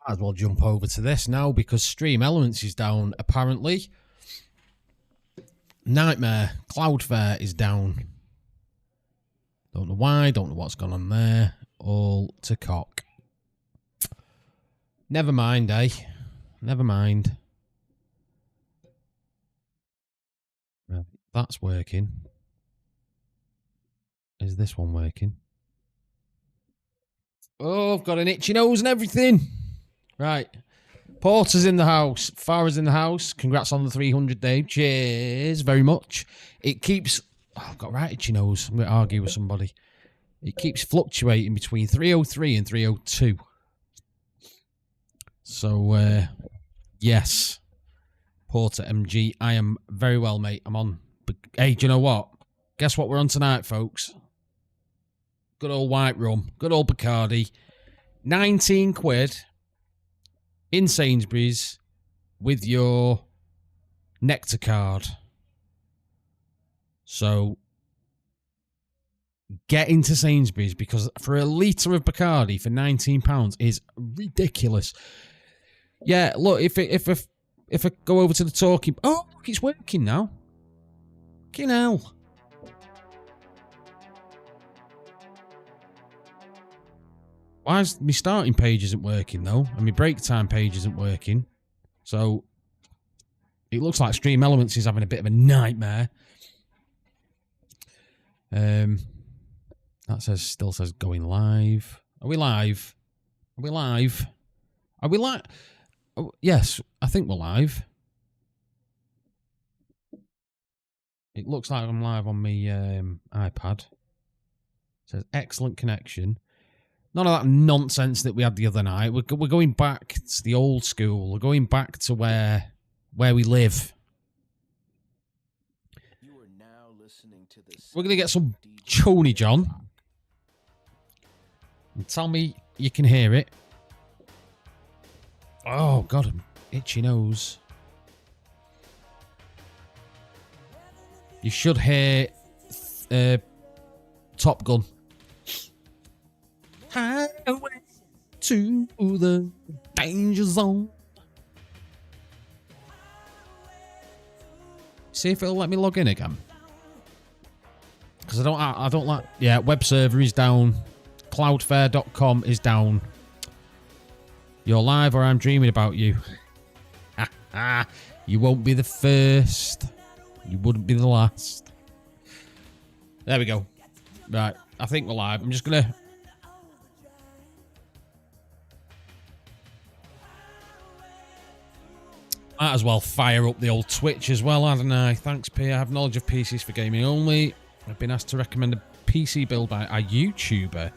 Might as well jump over to this now because Stream Elements is down, apparently. Nightmare Cloudflare is down. Don't know why, don't know what's gone on there. All to cock. Never mind, eh? Never mind. Right, that's working. Is this one working? Oh, I've got an itchy nose and everything. Right. Porter's in the house. Farah's in the house. Congrats on the 300 day. Cheers very much. It keeps... Oh, I've got a right itchy nose. I'm going to argue with somebody. It keeps fluctuating between 303 and 302. So, yes. Porter MG. I am very well, mate. I'm on. But, hey, do you know what? Guess what we're on tonight, folks? Good old white rum. Good old Bacardi. 19 quid. In Sainsbury's with your Nectar card. So get into Sainsbury's because for a litre of Bacardi for £19 is ridiculous. Yeah, look, if I go over to the talking... Oh, look, it's working now. Fucking hell. Why is my starting page isn't working though, and my break time page isn't working? So it looks like Stream Elements is having a bit of a nightmare. That still says going live. Are we live? Are we live? Are we live? Oh, yes, I think we're live. It looks like I'm live on my iPad. It says excellent connection. None of that nonsense that we had the other night. We're going back to the old school. We're going back to where we live. You are now listening to this. We're going to get some Choney John. And tell me you can hear it. Oh, God, an itchy nose. You should hear Top Gun. Highway to the danger zone. See if it'll let me log in again. Because I don't like... Yeah, web server is down. Cloudflare.com is down. You're live or I'm dreaming about you. You won't be the first. You wouldn't be the last. There we go. Right, I think we're live. I'm just going to... Might as well fire up the old Twitch as well, hadn't I? Thanks, P. I have knowledge of PCs for gaming only. I've been asked to recommend a PC build by a YouTuber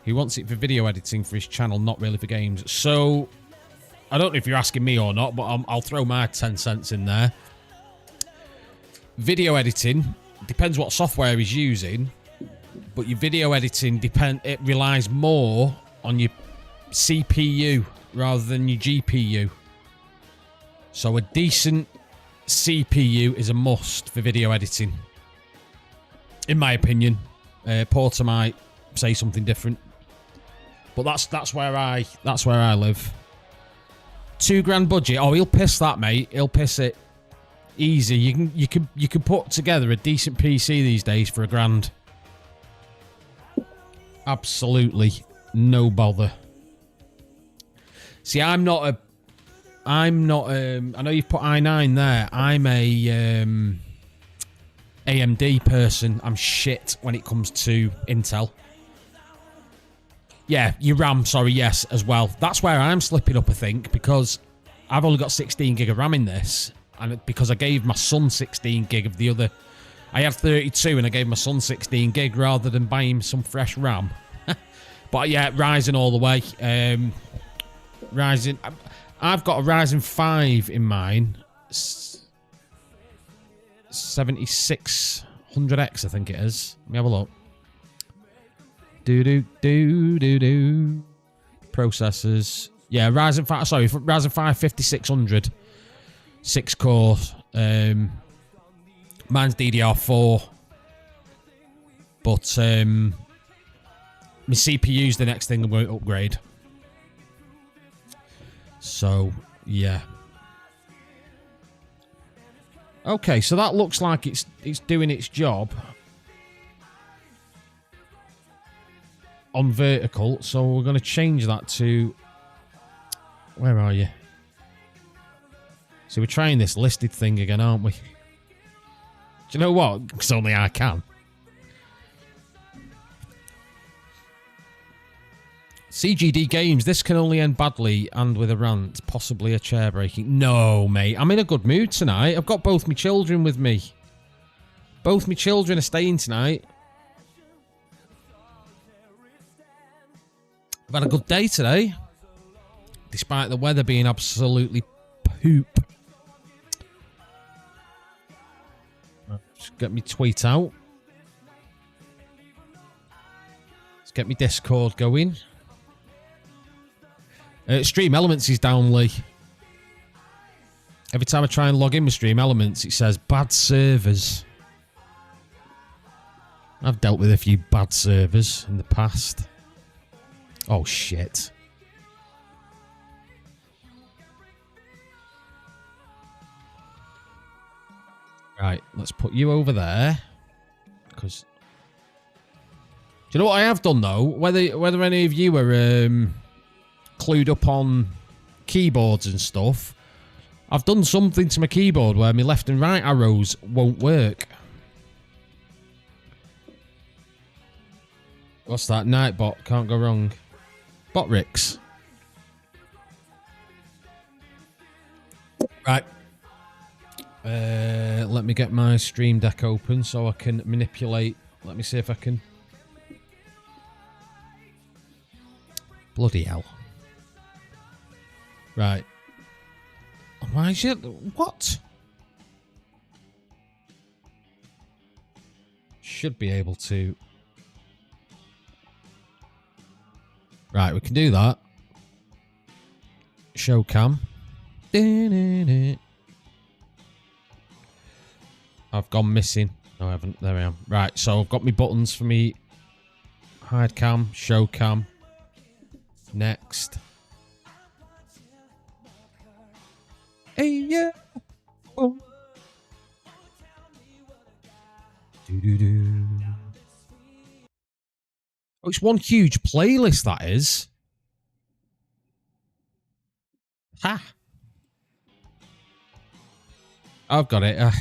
who wants it for video editing for his channel, not really for games. So, I don't know if you're asking me or not, but I'll throw my 10 cents in there. Video editing, depends what software he's using, but your video editing, it relies more on your CPU rather than your GPU. So a decent CPU is a must for video editing, in my opinion. Porter might say something different, but that's where I live. £2,000 budget. Oh, he'll piss that, mate. He'll piss it. Easy. You can put together a decent PC these days for £1,000. Absolutely no bother. See, I know you've put i9 there. I'm a AMD person. I'm shit when it comes to Intel. Yeah, your RAM, sorry, yes, as well. That's where I'm slipping up, I think, because I've only got 16 gig of RAM in this, and because I gave my son 16 gig of the other... I had 32 and I gave my son 16 gig rather than buying some fresh RAM. But yeah, Ryzen all the way. Ryzen... I've got a Ryzen 5 in mine. 7600X, I think it is. Let me have a look. Processors. Yeah, Ryzen 5. Sorry, Ryzen 5 5600. 6 cores. Mine's DDR4. But my CPU's the next thing I'm going to upgrade. So, yeah. Okay, so that looks like it's doing its job on vertical. So we're going to change that to... Where are you? So we're trying this listed thing again, aren't we? Do you know what? Because only I can. CGD Games, this can only end badly and with a rant, possibly a chair breaking. No, mate, I'm in a good mood tonight. I've got both my children with me. Both my children are staying tonight. I've had a good day today, despite the weather being absolutely poop. Just get me tweet out. Let's get me Discord going. Stream Elements is down, Lee. Every time I try and log in with Stream Elements, it says bad servers. I've dealt with a few bad servers in the past. Oh, shit. Right, let's put you over there. Because... Do you know what I have done, though? Whether any of you are... clued up on keyboards and stuff, I've done something to my keyboard where my left and right arrows won't work. What's that? Nightbot, can't go wrong. Botrix. Right. Let me get my Stream Deck open so I can manipulate. Let me see if I can. Bloody hell. Right. Why is it... What? Should be able to... Right, we can do that. Show cam. I've gone missing. No, I haven't. There I am. Right, so I've got my buttons for me. Hide cam, show cam. Next. Hey, yeah. Oh. Do. Oh, it's one huge playlist, that is. Ha! I've got it.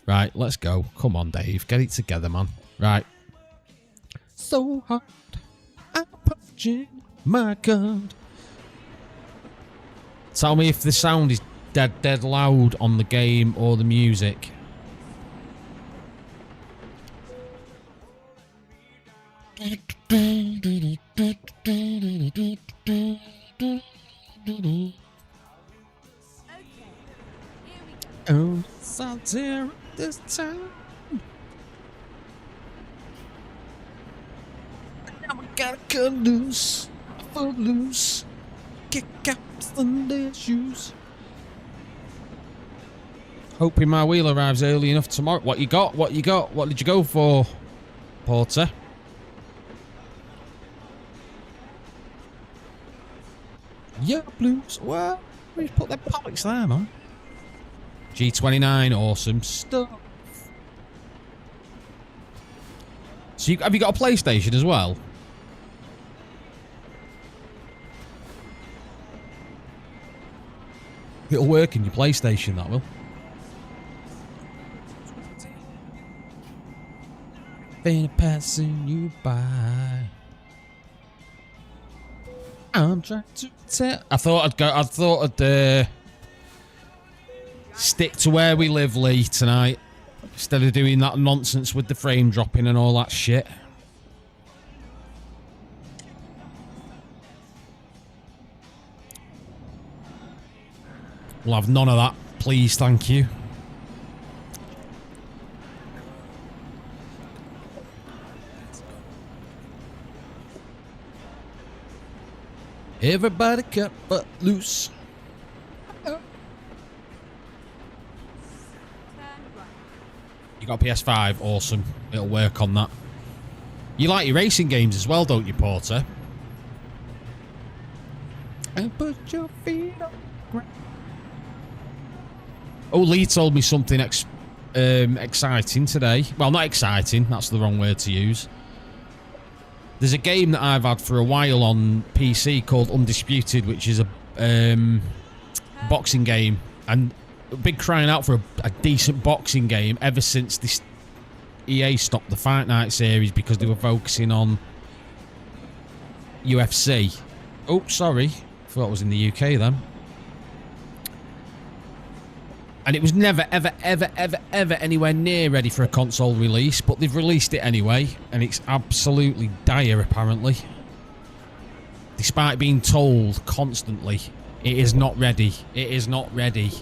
Right, let's go. Come on, Dave. Get it together, man. Right. So hard. I'm punching my God. Tell me if the sound is dead loud on the game or the music. Oh, it's out there this time. Now we gotta cut loose, foot loose, kick out Sunday shoes. Hoping my wheel arrives early enough tomorrow. What you got? What you got? What did you go for, Porter? Yeah, blues. Well, we put them pallets there, man. G29, awesome stuff. So, have you got a PlayStation as well? It'll work in your PlayStation, that will. Been passing you by. I'm trying to tell. I thought I'd stick to where we live, Lee, tonight, instead of doing that nonsense with the frame dropping and all that shit. We'll have none of that, please, thank you. Everybody cut but loose. You got a PS5, awesome. It'll work on that. You like your racing games as well, don't you, Porter? And put your feet on the ground. Oh, Lee told me something exciting today. Well, not exciting. That's the wrong word to use. There's a game that I've had for a while on PC called Undisputed, which is a boxing game. And I've been crying out for a decent boxing game ever since this EA stopped the Fight Night series because they were focusing on UFC. Oh, sorry. Thought it was in the UK then. And it was never, ever, ever, ever, ever anywhere near ready for a console release, but they've released it anyway, and it's absolutely dire, apparently. Despite being told constantly, it is not ready. It is not ready.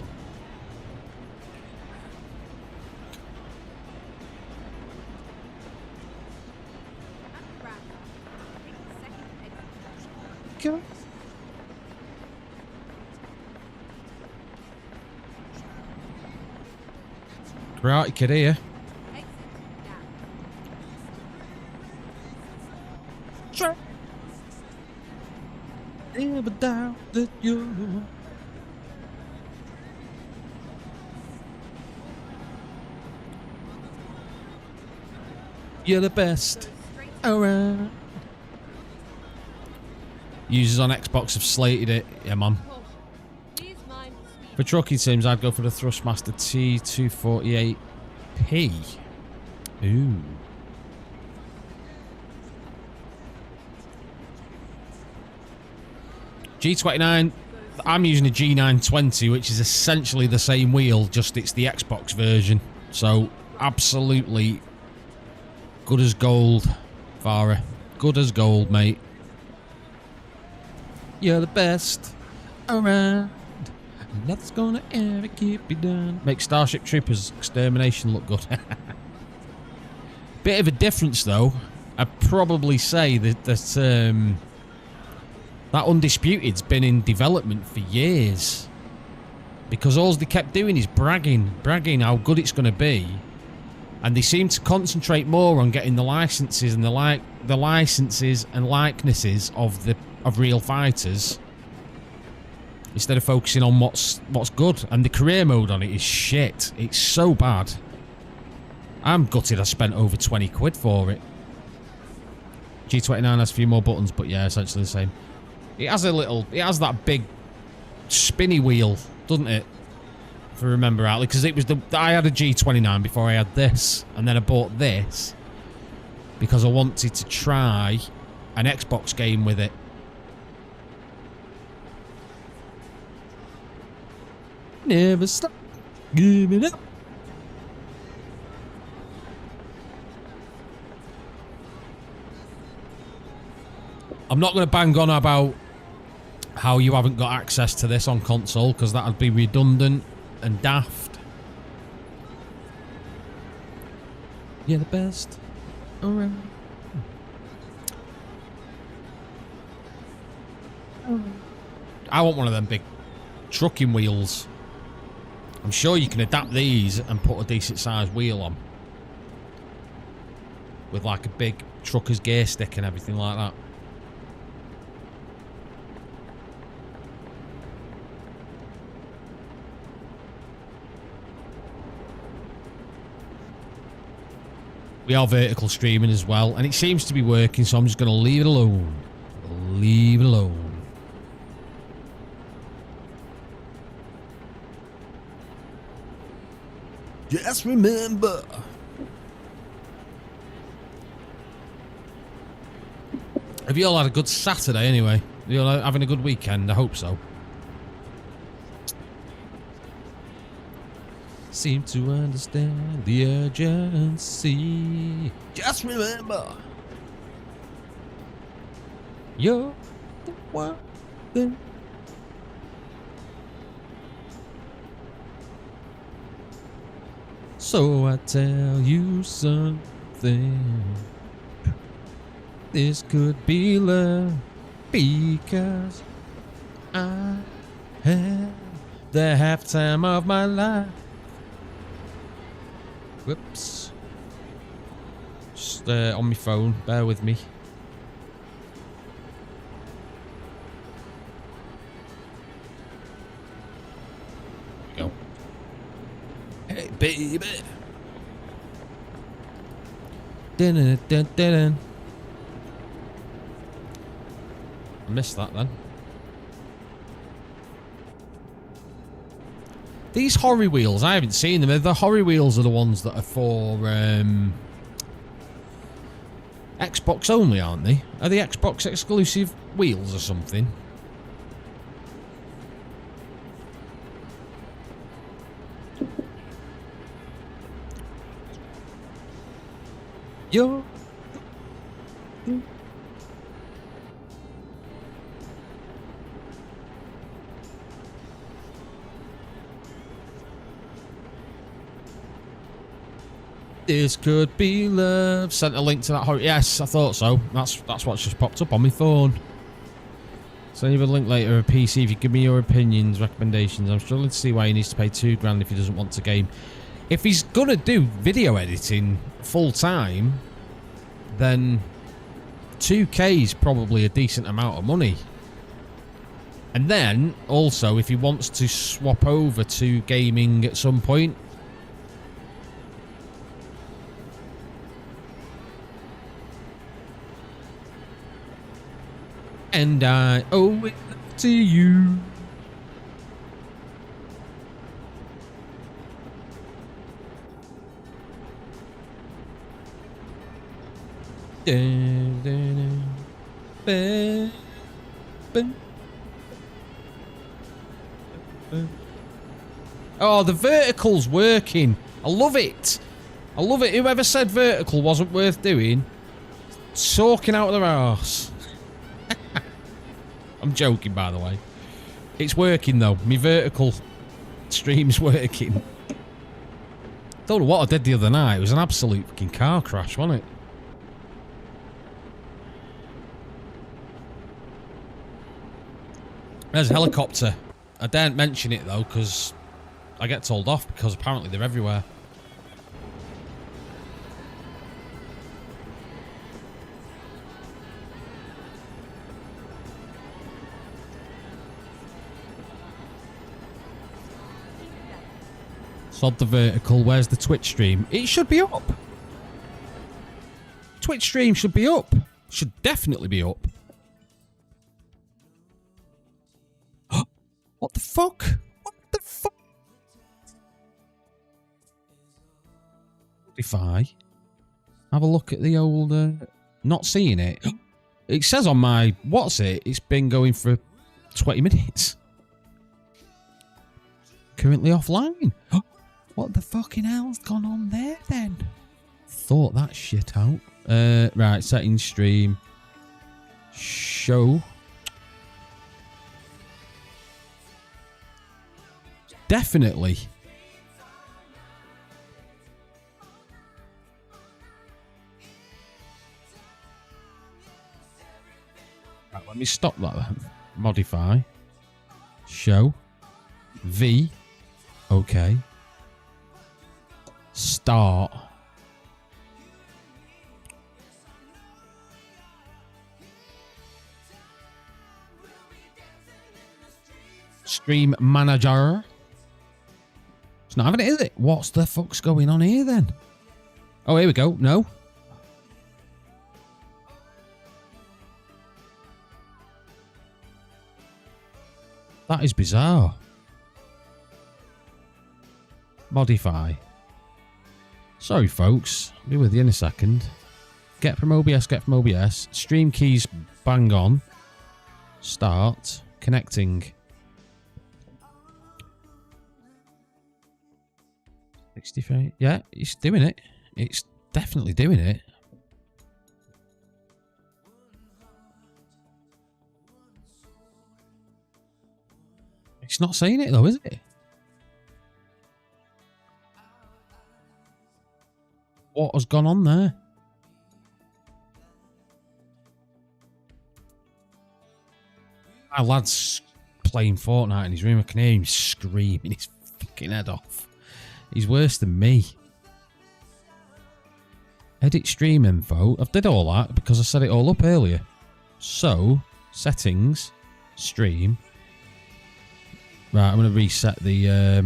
Go. Karate Kid here. Sure. Never doubt that you're the best around. Users on Xbox have slated it. Yeah, man. For trucking sims, I'd go for the Thrustmaster T248P. Ooh. G29, I'm using a G920, which is essentially the same wheel, just it's the Xbox version. So, absolutely good as gold, Farah. Good as gold, mate. You're the best around. Nothing's gonna ever keep you down. Make Starship Troopers Extermination look good. Bit of a difference, though. I'd probably say that that Undisputed's been in development for years, because all they kept doing is bragging how good it's going to be, and they seem to concentrate more on getting the licenses and the licenses and likenesses of real fighters, instead of focusing on what's good. And the career mode on it is shit. It's so bad. I'm gutted I spent over 20 quid for it. G29 has a few more buttons, but yeah, essentially the same. It has that big spinny wheel, doesn't it? If I remember rightly, because I had a G29 before I had this, and then I bought this because I wanted to try an Xbox game with it. Never stop giving up. I'm not going to bang on about how you haven't got access to this on console, because that would be redundant and daft. You're the best around. I want one of them big trucking wheels. I'm sure you can adapt these and put a decent sized wheel on, with like a big trucker's gear stick and everything like that. We are vertical streaming as well, and it seems to be working, so I'm just going to leave it alone. Leave it alone. Just remember. Have you all had a good Saturday anyway? Are you all having a good weekend? I hope so. Seem to understand the urgency. Just remember, you're the one thing. So I tell you something. This could be love, because I had the halftime of my life. Whoops. Just on my phone. Bear with me. go. Hey, baby. Dun, dun, dun, dun. I missed that then. These Horry wheels, I haven't seen them. The Horry wheels are the ones that are for Xbox only, aren't they? Are they Xbox exclusive wheels or something? Yo. This could be love. Sent a link to that horror. Yes, I thought so. That's what's just popped up on my phone. Send you a link later. A PC. If you give me your opinions, recommendations. I'm struggling to see why he needs to pay £2 if he doesn't want to game. If he's gonna do video editing full time, then 2K is probably a decent amount of money. And then also, if he wants to swap over to gaming at some point. And I owe it to you. Dun, dun, dun, dun, dun. Oh, the vertical's working. I love it. I love it. Whoever said vertical wasn't worth doing, talking out of their arse. I'm joking, by the way. It's working, though. My vertical stream's working. Don't know what I did the other night. It was an absolute fucking car crash, wasn't it? There's a helicopter. I daren't mention it, though, because I get told off, because apparently they're everywhere. Sod the vertical. Where's the Twitch stream? It should be up. Twitch stream should be up. Should definitely be up. What the fuck? What the fuck? Modify. Have a look at the old... not seeing it. It says on my... What's it? It's been going for 20 minutes. Currently offline. What the fucking hell's gone on there then? Thought that shit out. Right, settings, stream. Show. Definitely. Right, let me stop that then. Modify. Show. V. Okay. Start. Stream manager. It's not having it, is it? What's the fuck's going on here then? Oh, here we go. No. That is bizarre. Modify. Sorry, folks. I'll be with you in a second. Get from OBS, get from OBS. Stream keys bang on. Start. Connecting. 63. Yeah, it's doing it. It's definitely doing it. It's not saying it though, is it? What has gone on there? My lad's playing Fortnite in his room. I can hear him screaming his fucking head off. He's worse than me. Edit stream info. I've did all that because I set it all up earlier. So, settings, stream. Right, I'm going to reset the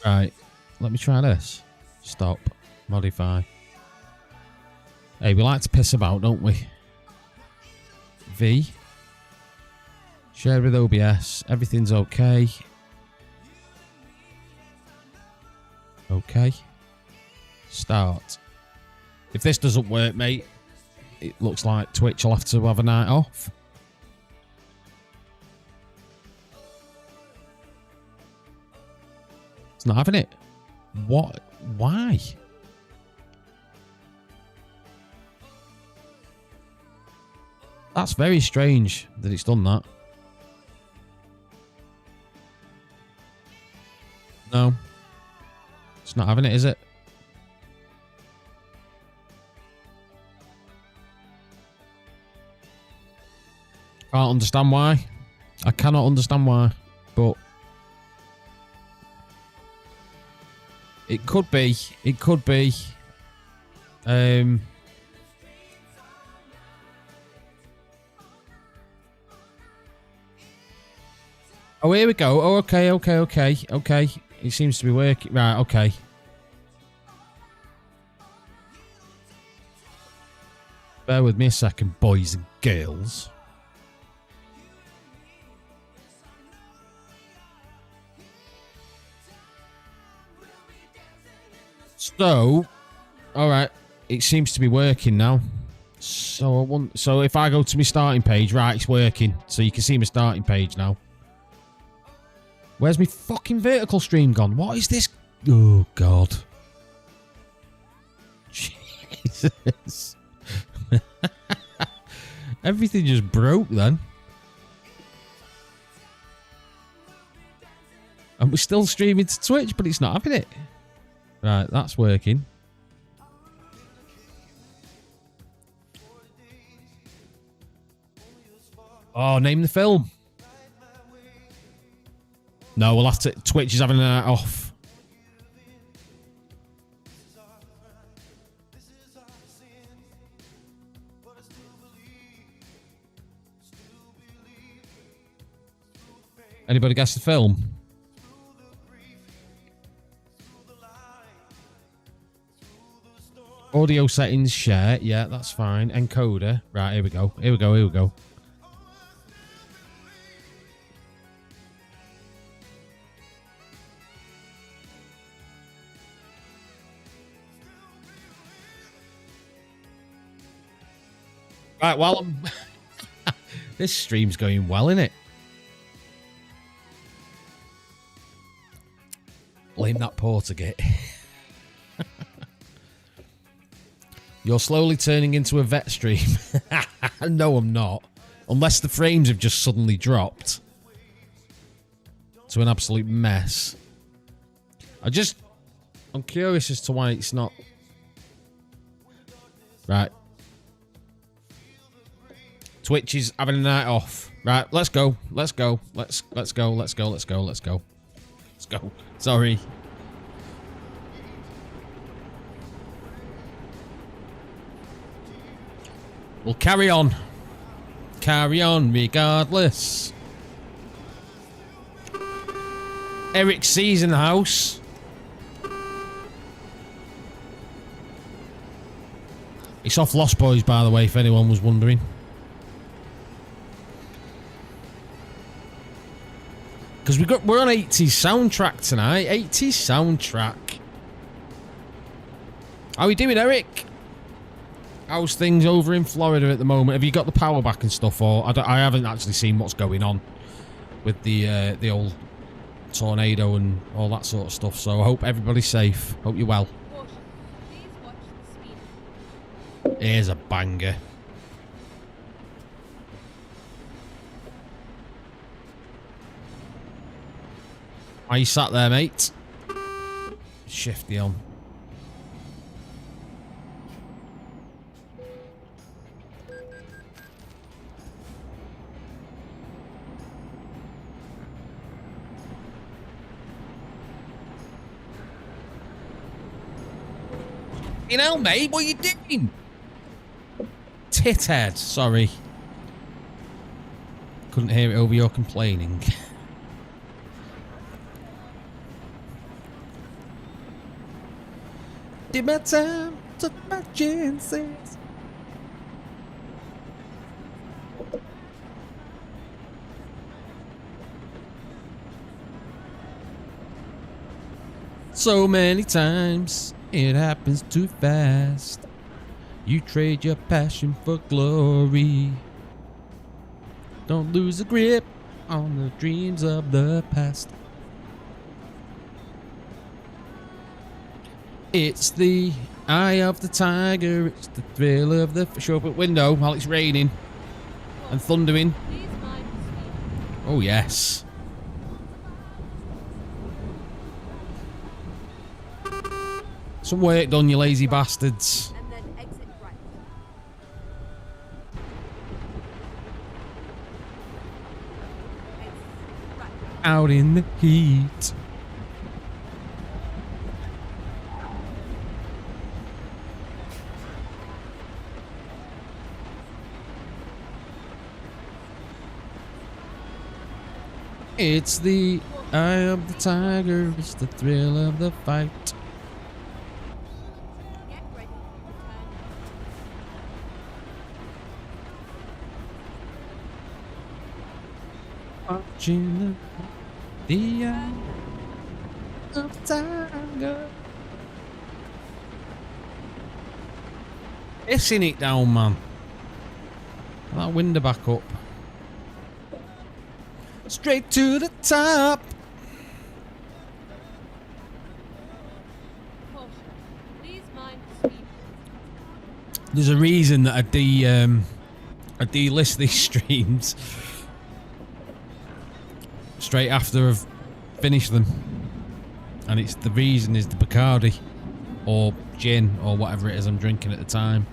Right. Let me try this. Stop. Modify. Hey, we like to piss about, don't we? V. Share with OBS. Everything's okay. Okay. Start. If this doesn't work, mate, it looks like Twitch will have to have a night off. It's not having it. What? Why? That's very strange that it's done that. No. It's not having it, is it? Can't understand why. I cannot understand why. But it could be. It could be. Oh, here we go. Oh, okay. It seems to be working. Right, okay. Bear with me a second, boys and girls. So, all right, it seems to be working now. So if I go to my starting page, right, it's working. So you can see my starting page now. Where's my fucking vertical stream gone? What is this? Oh, God. Jesus. Everything just broke then. And we're still streaming to Twitch, but it's not having it. Right, that's working. Oh, name the film. No, we'll have to... Twitch is having a night off. Anybody guess the film? Audio settings, share. Yeah, that's fine. Encoder. Right, here we go. Here we go. Right, well, this stream's going well, innit? Blame that Portagate. You're slowly turning into a vet stream. No, I'm not. Unless the frames have just suddenly dropped to an absolute mess. I'm curious as to why it's not. Right. Twitch is having a night off. Right, let's go. Let's go. Let's go. Sorry. We'll carry on. Carry on regardless. Eric C's in the house. It's off Lost Boys, by the way, if anyone was wondering. Because we're on 80s soundtrack tonight. 80s soundtrack. How are we doing, Eric? How's things over in Florida at the moment? Have you got the power back and stuff, or I haven't actually seen what's going on with the old tornado and all that sort of stuff. So I hope everybody's safe. Hope you're well. Here's a banger. Are you sat there, mate? Shifty on. You know, mate, what are you doing? Tithead, sorry. Couldn't hear it over your complaining. did my time, took my chances. So many times it happens too fast. You trade your passion for glory. Don't lose the grip on the dreams of the past. It's the eye of the tiger. It's the thrill of the... Show up at window while it's raining and thundering. Oh, yes. Some work done, you lazy bastards. And then exit right. Exit right. Out in the heat. It's the eye of the tiger. It's the thrill of the fight. Get ready. Return. Watching the eye of the tiger. Pissing it down, man. That window back up. Straight to the top. Caution. Please mind the speed. There's a reason that I delist these streams straight after I've finished them, and it's the reason is the Bacardi or gin or whatever it is I'm drinking at the time.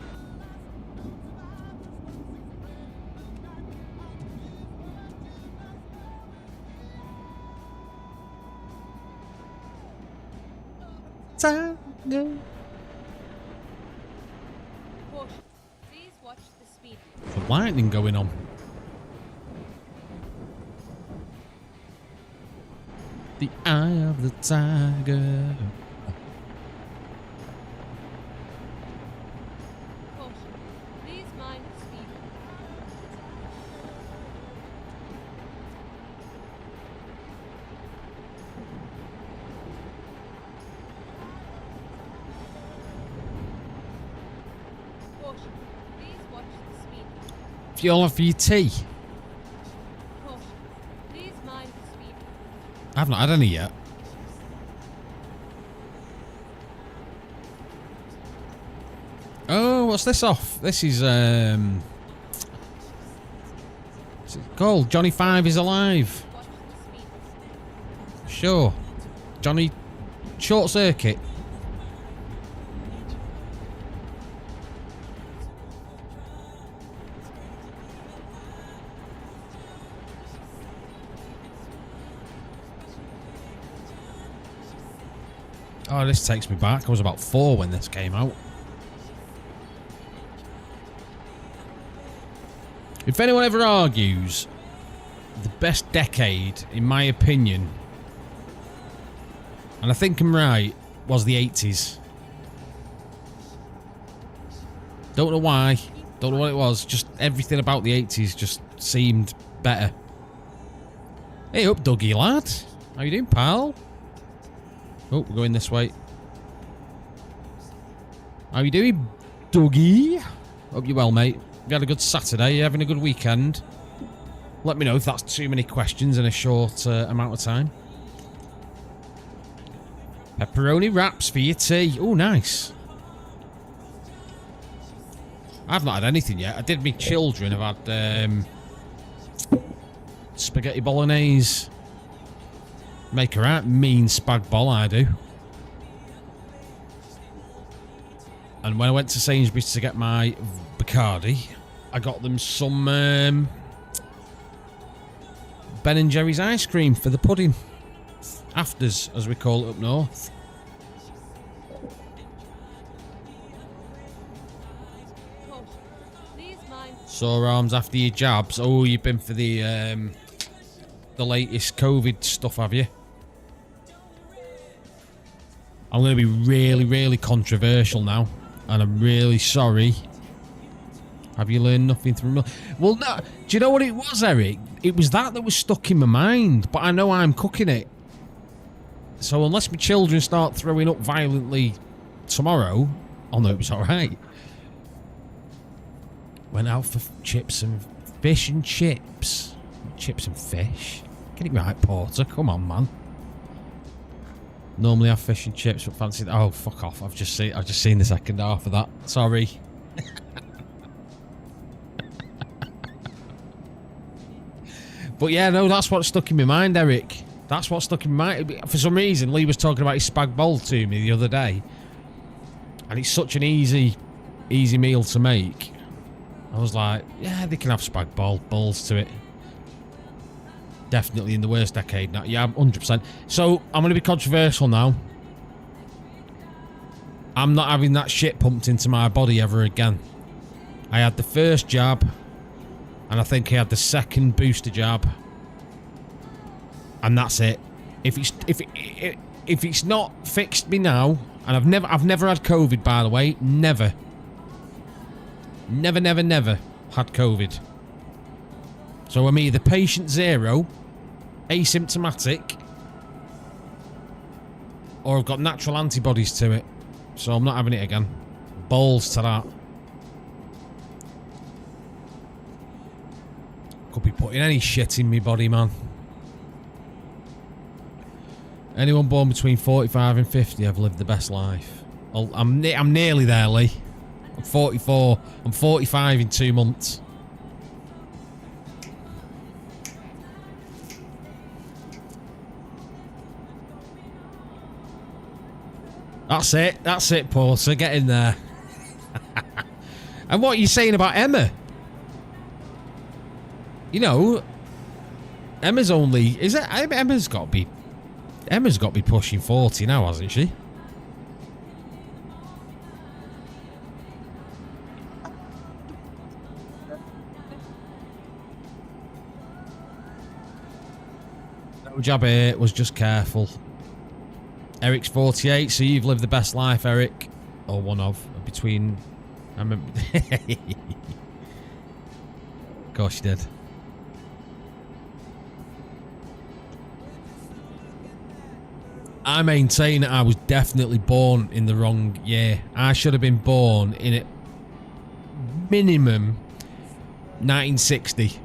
Caution. Please watch the speed. The lightning going on. The eye of the tiger. Caution. Please mind the speed. Caution. Please watch the speed. Fuel for your tea. Caution. Please mind the speed. I've not had any yet. Oh, what's this off? This is what's it called? Johnny 5 is alive. Watch the speed. Sure. Johnny Short Circuit. Oh, this takes me back. I was about 4 when this came out. If anyone ever argues, the best decade, in my opinion, and I think I'm right, was the 80s. Don't know why. Don't know what it was. Just everything about the 80s just seemed better. Hey up, Dougie, lad. How you doing, pal? Oh, we're going this way. How you doing, Dougie? Hope you're well, mate. You had a good Saturday. You having a good weekend? Let me know if that's too many questions in a short amount of time. Pepperoni wraps for your tea. Oh, nice. I've not had anything yet. I did me children. I've had spaghetti bolognese. Make a right mean spag bol, I do. And when I went to Sainsbury's to get my Bacardi, I got them some Ben and Jerry's ice cream for the pudding. Afters, as we call it up north. Caution. Please mind. Sore arms after your jabs. Oh, you've been for the latest COVID stuff, have you? I'm going to be really, really controversial now. And I'm really sorry. Have you learned nothing from... Well, no. Do you know what it was, Eric? It was that was stuck in my mind. But I know I'm cooking it. So unless my children start throwing up violently tomorrow, I'll know it was alright. Went out for chips and fish and chips. Chips and fish. Get it right, Porter. Come on, man. Normally have fish and chips, but fancy... Oh, fuck off. I've just seen the second half of that. Sorry. But yeah, no, that's what stuck in my mind, Eric. That's what stuck in my mind. For some reason, Lee was talking about his spag bowl to me the other day. And it's such an easy meal to make. I was like, yeah, they can have spag balls to it. Definitely in the worst decade now. Yeah, 100%. So, I'm going to be controversial now. I'm not having that shit pumped into my body ever again. I had the first jab, and I think I had the second booster jab. And that's it. If it's not fixed me now, and I've never had COVID, by the way. Never had COVID. So I'm either patient zero, asymptomatic, or I've got natural antibodies to it. So I'm not having it again. Balls to that. Could be putting any shit in me body, man. Anyone born between 45 and 50 have lived the best life. I'm nearly there, Lee. I'm 44. I'm 45 in 2 months. That's it, Porter. Get in there. And what are you saying about Emma? You know, Emma's only... Is it? Emma's got to be pushing 40 now, hasn't she? No jab here, was just careful. Eric's 48, so you've lived the best life, Eric. Or one of. Between... I remember... Of course you did. I maintain that I was definitely born in the wrong year. I should have been born in a minimum 1960.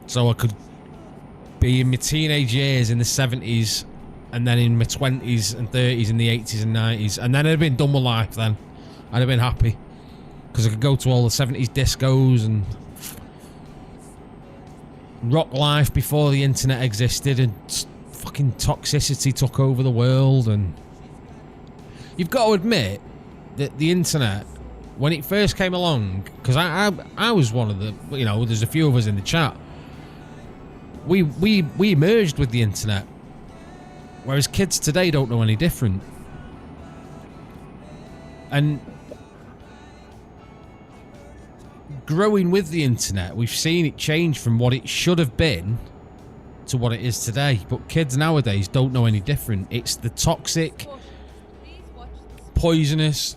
So I could be in my teenage years in the 70s, and then in my 20s and 30s in the 80s and 90s. And then I'd have been done with life then. I'd have been happy. Because I could go to all the 70s discos and rock life before the internet existed, and fucking toxicity took over the world. And you've got to admit that the internet, when it first came along, because I was one of the, you know, there's a few of us in the chat, we merged with the internet, whereas kids today don't know any different. And growing with the internet, we've seen it change from what it should have been to what it is today. But kids nowadays don't know any different. It's the toxic, poisonous,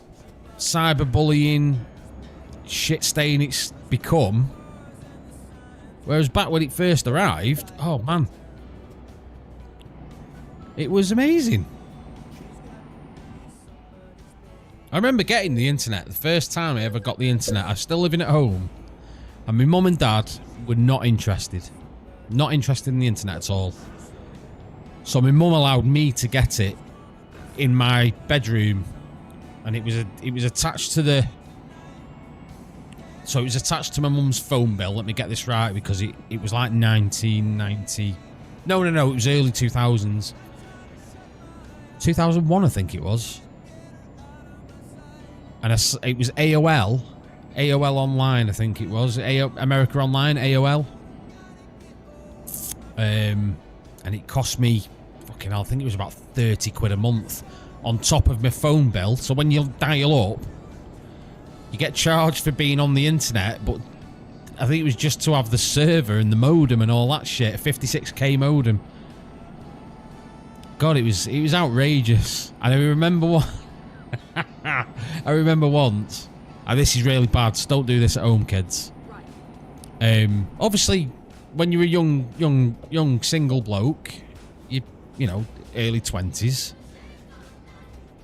cyberbullying shit stain it's become. Whereas back when it first arrived, oh man, it was amazing. I remember getting the internet. The first time I ever got the internet, I was still living at home, and my mum and dad were not interested. Not interested in the internet at all. So my mum allowed me to get it in my bedroom, and it was attached to the... So it was attached to my mum's phone bill. Let me get this right, because it was like 1990... No, it was early 2000s. 2001, I think it was. And it was AOL. AOL Online, I think it was. America Online, AOL. And it cost me, fucking hell, I think it was about 30 quid a month on top of my phone bill. So when you dial up, you get charged for being on the internet, but I think it was just to have the server and the modem and all that shit. A 56k modem. God, it was outrageous. And I remember one. I remember once. And this is really bad. So don't do this at home, kids. Obviously, when you're a young single bloke, you know, early 20s,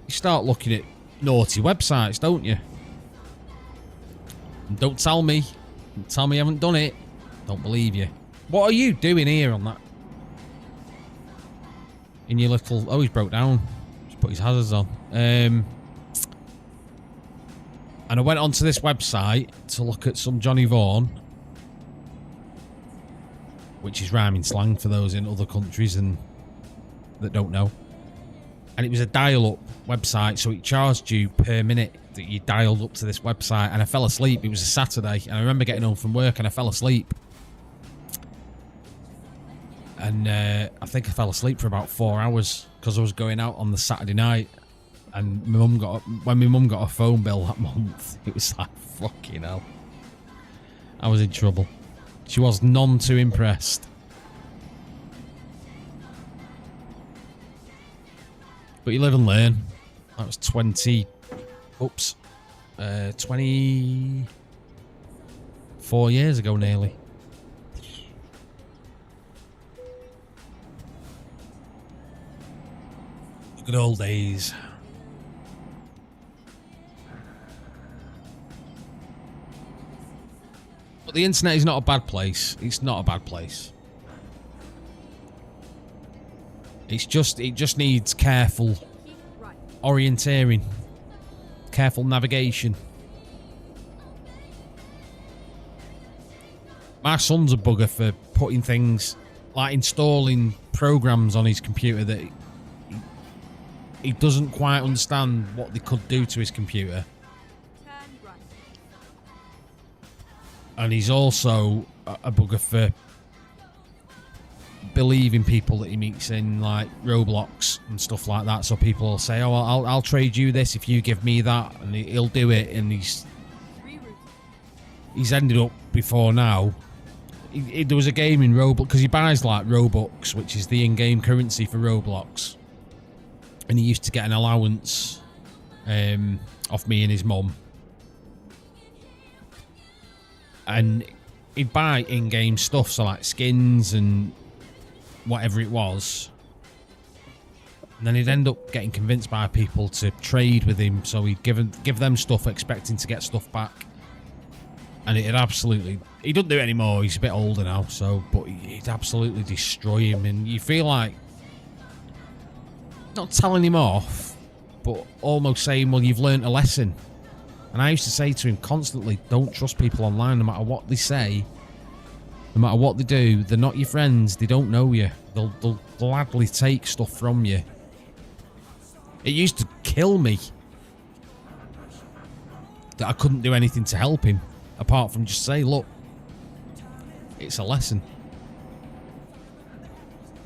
you start looking at naughty websites, don't you? And don't tell me you haven't done it. Don't believe you. What are you doing here on that? In your little... Oh, he's broke down. Just put his hazards on. And I went onto this website to look at some Johnny Vaughan, which is rhyming slang for those in other countries and that don't know. And it was a dial-up website, so it charged you per minute that you dialed up to this website. And I fell asleep. It was a Saturday, and I remember getting home from work and I fell asleep. And I think I fell asleep for about 4 hours because I was going out on the Saturday night. And when my mum got a phone bill that month, it was like, fucking hell. I was in trouble. She was none too impressed. But you live and learn. That was 24 years ago nearly. Good old days. But the internet is not a bad place. It's not a bad place. It just needs careful orienteering, careful navigation. My son's a bugger for putting things, like installing programs on his computer that he doesn't quite understand what they could do to his computer. And he's also a bugger for believing people that he meets in like Roblox and stuff like that. So people will say, "Oh, I'll trade you this if you give me that," and he'll do it. And he's ended up before now. There was a game in Roblox because he buys like Robux, which is the in-game currency for Roblox, and he used to get an allowance off me and his mum. And he'd buy in-game stuff, so like skins and whatever it was. And then he'd end up getting convinced by people to trade with him, so he'd give them stuff expecting to get stuff back. And it'd absolutely... He doesn't do it anymore, he's a bit older now, so... But he'd absolutely destroy him, and you feel like... Not telling him off, but almost saying, well, you've learnt a lesson. And I used to say to him constantly, don't trust people online, no matter what they say, no matter what they do. They're not your friends. They don't know you. They'll gladly take stuff from you. It used to kill me that I couldn't do anything to help him, apart from just say, look, it's a lesson.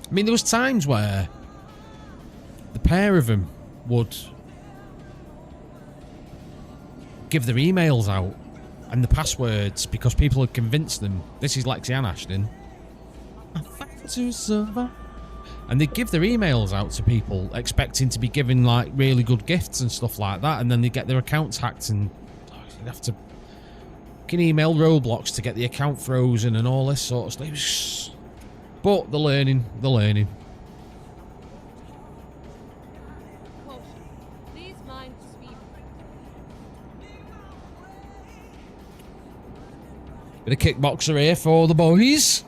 I mean, there was times where the pair of them would give their emails out and the passwords because people had convinced them. This is Lexi and Ashton. And they'd give their emails out to people expecting to be given like really good gifts and stuff like that, and then they get their accounts hacked and you'd have to can email Roblox to get the account frozen and all this sort of stuff. But they're learning. Bit of kickboxer here for the boys.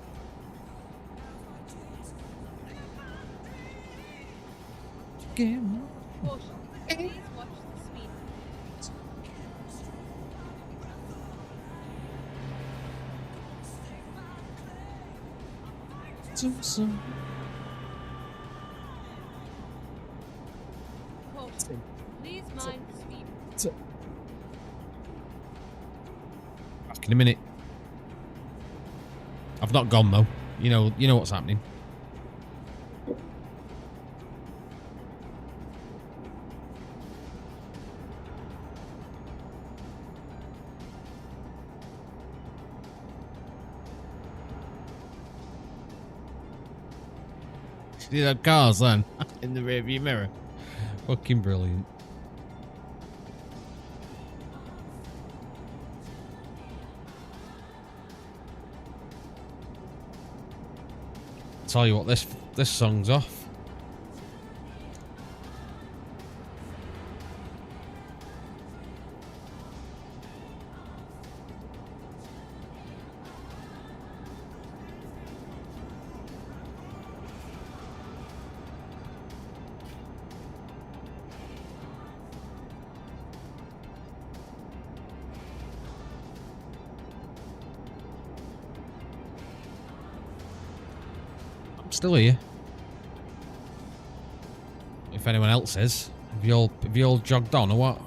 Please watch the speed. Caution. Please mind the speed. Back in a minute. I've not gone though. You know what's happening. You had cars then in the rearview mirror. Fucking brilliant. Tell you what, this song's off. Still here. If anyone else is, have you all jogged on or what?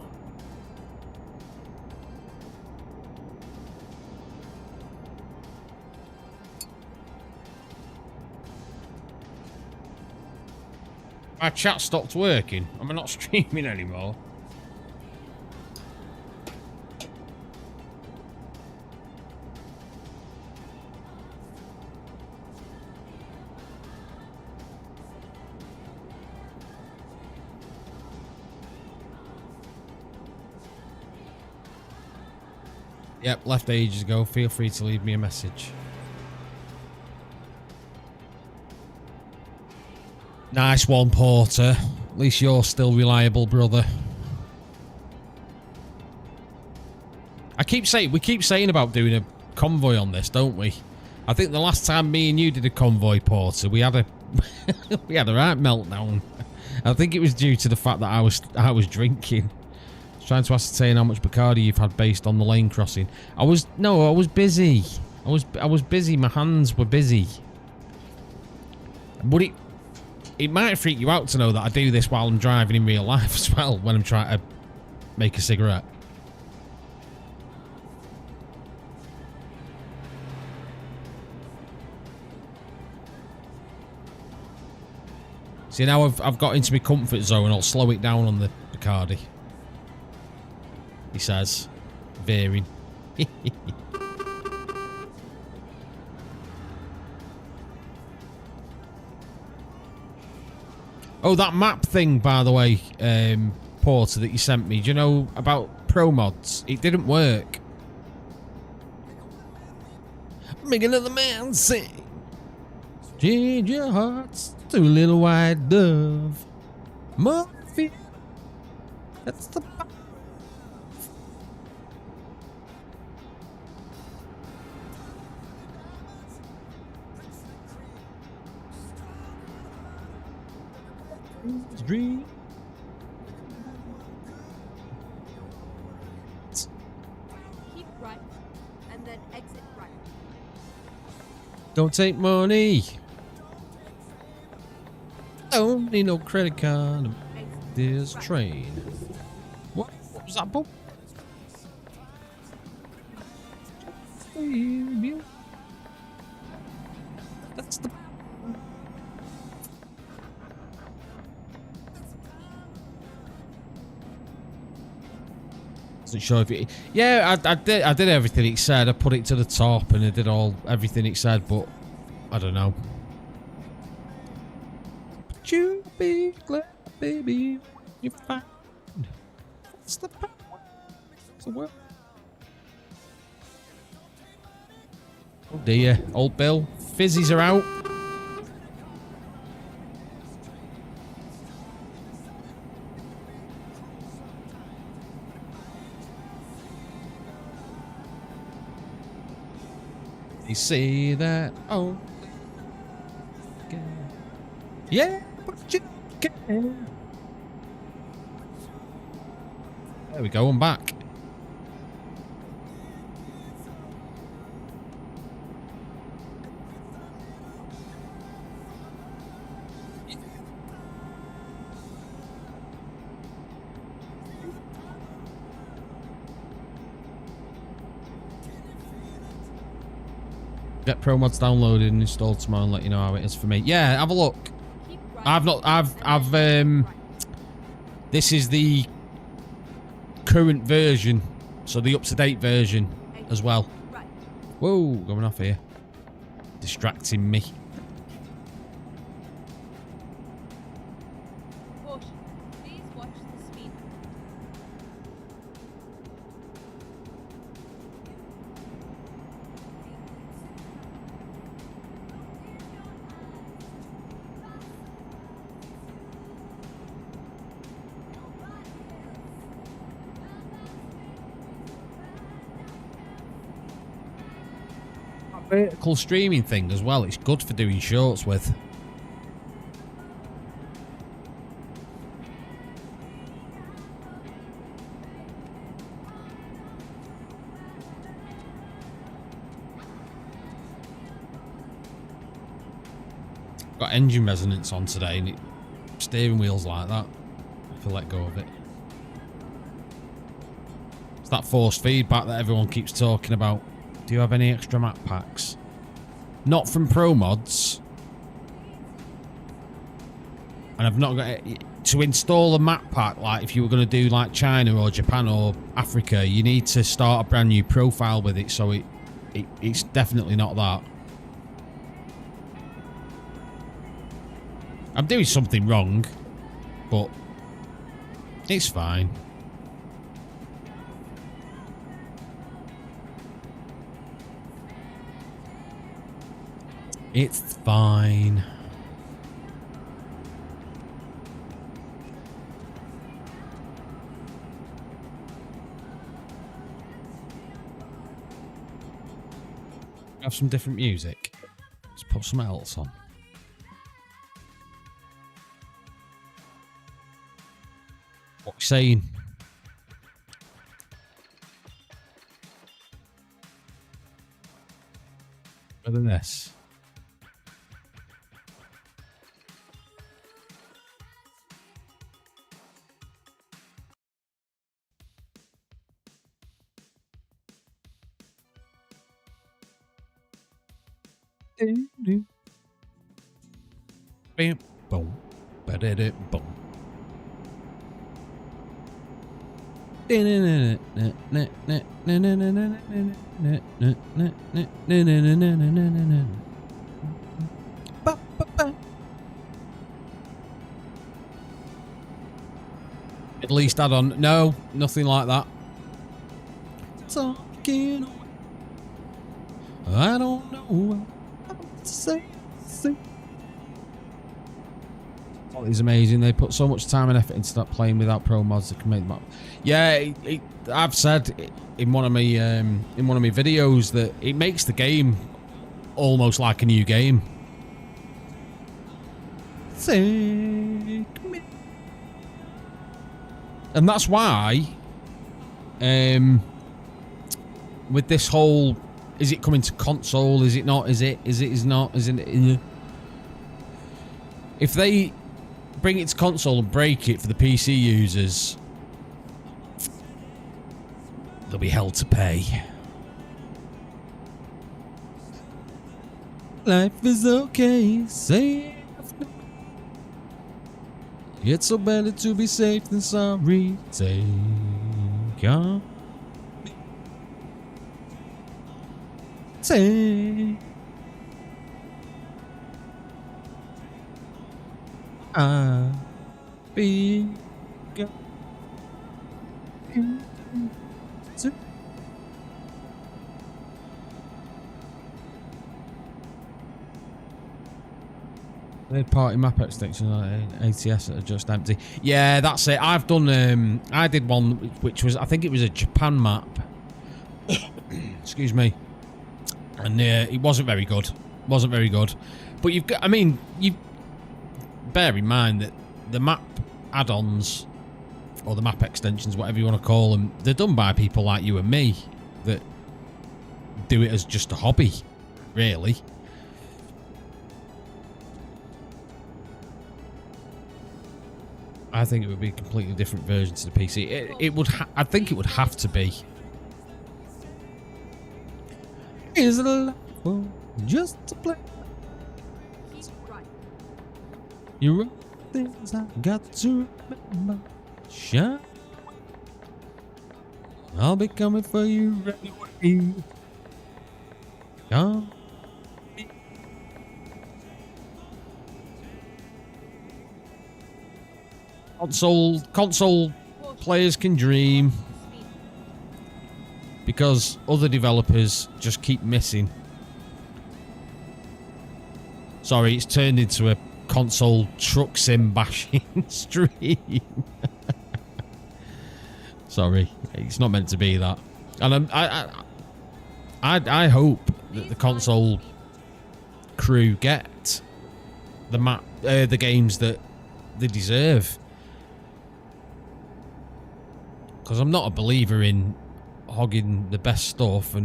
My chat stopped working. Am I not streaming anymore? Yep, left ages ago. Feel free to leave me a message. Nice one, Porter. At least you're still reliable, brother. We keep saying about doing a convoy on this, don't we? I think the last time me and you did a convoy, Porter, we had a we had a right meltdown. I think it was due to the fact that I was drinking. Trying to ascertain how much Bacardi you've had based on the lane crossing. I was busy. I was busy. My hands were busy. But it might freak you out to know that I do this while I'm driving in real life as well, when I'm trying to make a cigarette. See, now I've got into my comfort zone. I'll slow it down on the Bacardi. He says, veering. Oh, that map thing, by the way, Porter, that you sent me. Do you know about pro mods? It didn't work. Make another man sing. Change your hearts to a little white dove. Murphy. That's the... dream. Keep right and then exit right. Don't take money. Don't need no credit card. This train. What was that, Bob? That's the... Sure if it, yeah, I did everything it said. I put it to the top and I did everything it said, but I don't know. But you be glad, baby, you find what's the power? What's the word? Oh dear, old Bill, fizzies are out. They say that, oh, yeah, but you can. There we go, I'm back. Get pro mods downloaded and installed tomorrow and let you know how it is for me. Yeah, have a look. I've this is the current version, so the up-to-date version as well. Whoa, going off here. Distracting me. vertical streaming thing as well. It's good for doing shorts with. Got engine resonance on today, and steering wheel's like that if I let go of it. It's that forced feedback that everyone keeps talking about. Do you have any extra map packs? Not from Pro Mods. And I've not got it. To install a map pack, like if you were going to do like China or Japan or Africa, you need to start a brand new profile with it, so it's definitely not that. I'm doing something wrong, but it's fine. It's fine. Have some different music. Let's put something else on. What you saying? Better than this. Bam, boom, ba-da-da, boom. At least add on. No, nothing like that. Talking. I don't know what to say. It's amazing. They put so much time and effort into that playing without pro mods that can make them up. Yeah, I've said in one of my videos that it makes the game almost like a new game. Take me. And that's why with this whole, is it coming to console? Is it not? Is it not? Isn't it? If they bring it to console and break it for the PC users, they'll be held to pay. Life is okay, safe. It's so better to be safe than sorry. Take on me. Take. I be going to third-party map extensions on ATS that are just empty. Yeah, that's it. I've done. I did one which was, I think it was a Japan map. Excuse me. And it wasn't very good. Wasn't very good. But you've got. I mean, you bear in mind that the map add-ons or the map extensions, whatever you want to call them, they're done by people like you and me that do it as just a hobby, really. I think it would be a completely different version to the PC. It would. I think it would have to be. Is it a life just to play? He's right. You're right. Things I got to remember. Shine. I'll be coming for you anyway. Come. Console players can dream because other developers just keep missing. Sorry, it's turned into a console truck sim bashing stream. Sorry, it's not meant to be that. And I hope that the console crew get the games that they deserve. Because I'm not a believer in hogging the best stuff,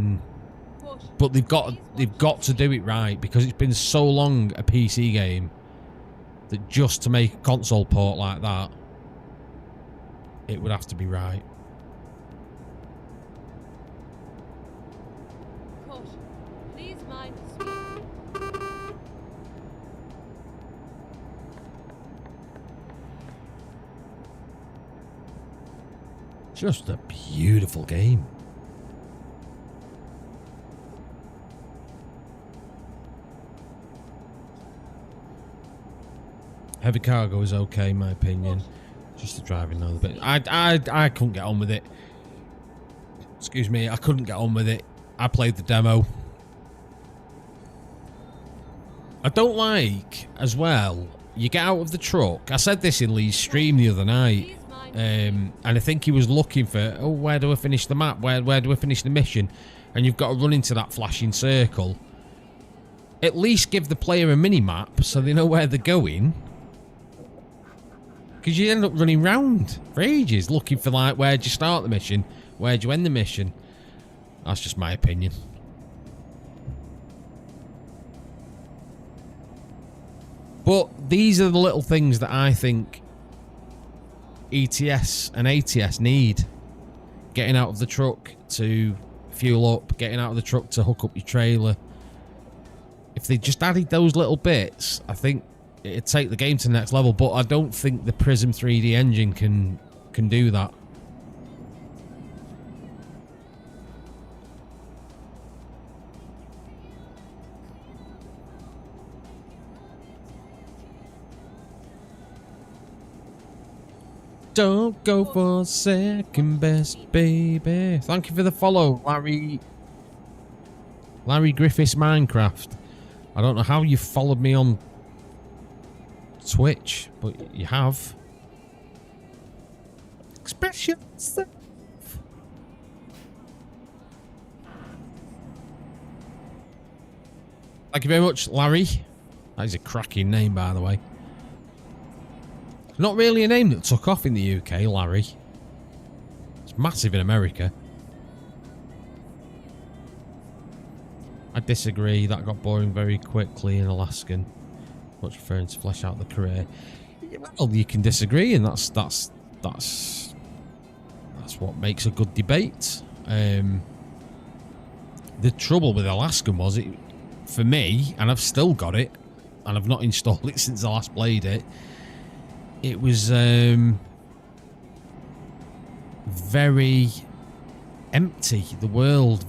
but they've got to do it right, because it's been so long a PC game that just to make a console port like that, it would have to be right. Caution. Please mind the speed. Just a beautiful game. Heavy cargo is okay, in my opinion. Just the driving a little bit. I couldn't get on with it. Excuse me, I couldn't get on with it. I played the demo. I don't like, as well, you get out of the truck. I said this in Lee's stream the other night. And I think he was looking for, oh, where do I finish the map? Where do I finish the mission? And you've got to run into that flashing circle. At least give the player a mini-map so they know where they're going. Because you end up running round for ages looking for, like, where'd you start the mission? Where'd you end the mission? That's just my opinion. But these are the little things that I think ETS and ATS need. Getting out of the truck to fuel up, getting out of the truck to hook up your trailer. If they just added those little bits, I think it'd take the game to the next level, but I don't think the Prism 3D engine can do that. Don't go for second best, baby. Thank you for the follow, Larry Griffiths Minecraft. I don't know how you followed me on Twitch, but you have. Express yourself. Thank you very much, Larry. That is a cracking name, by the way. Not really a name that took off in the UK, Larry. It's massive in America. I disagree. That got boring very quickly in Alaskan. Much preferring to flesh out the career. Well, you can disagree, and that's what makes a good debate. The trouble with Alaskan was it, for me, and I've still got it, and I've not installed it since I last played it. It was very empty. The world,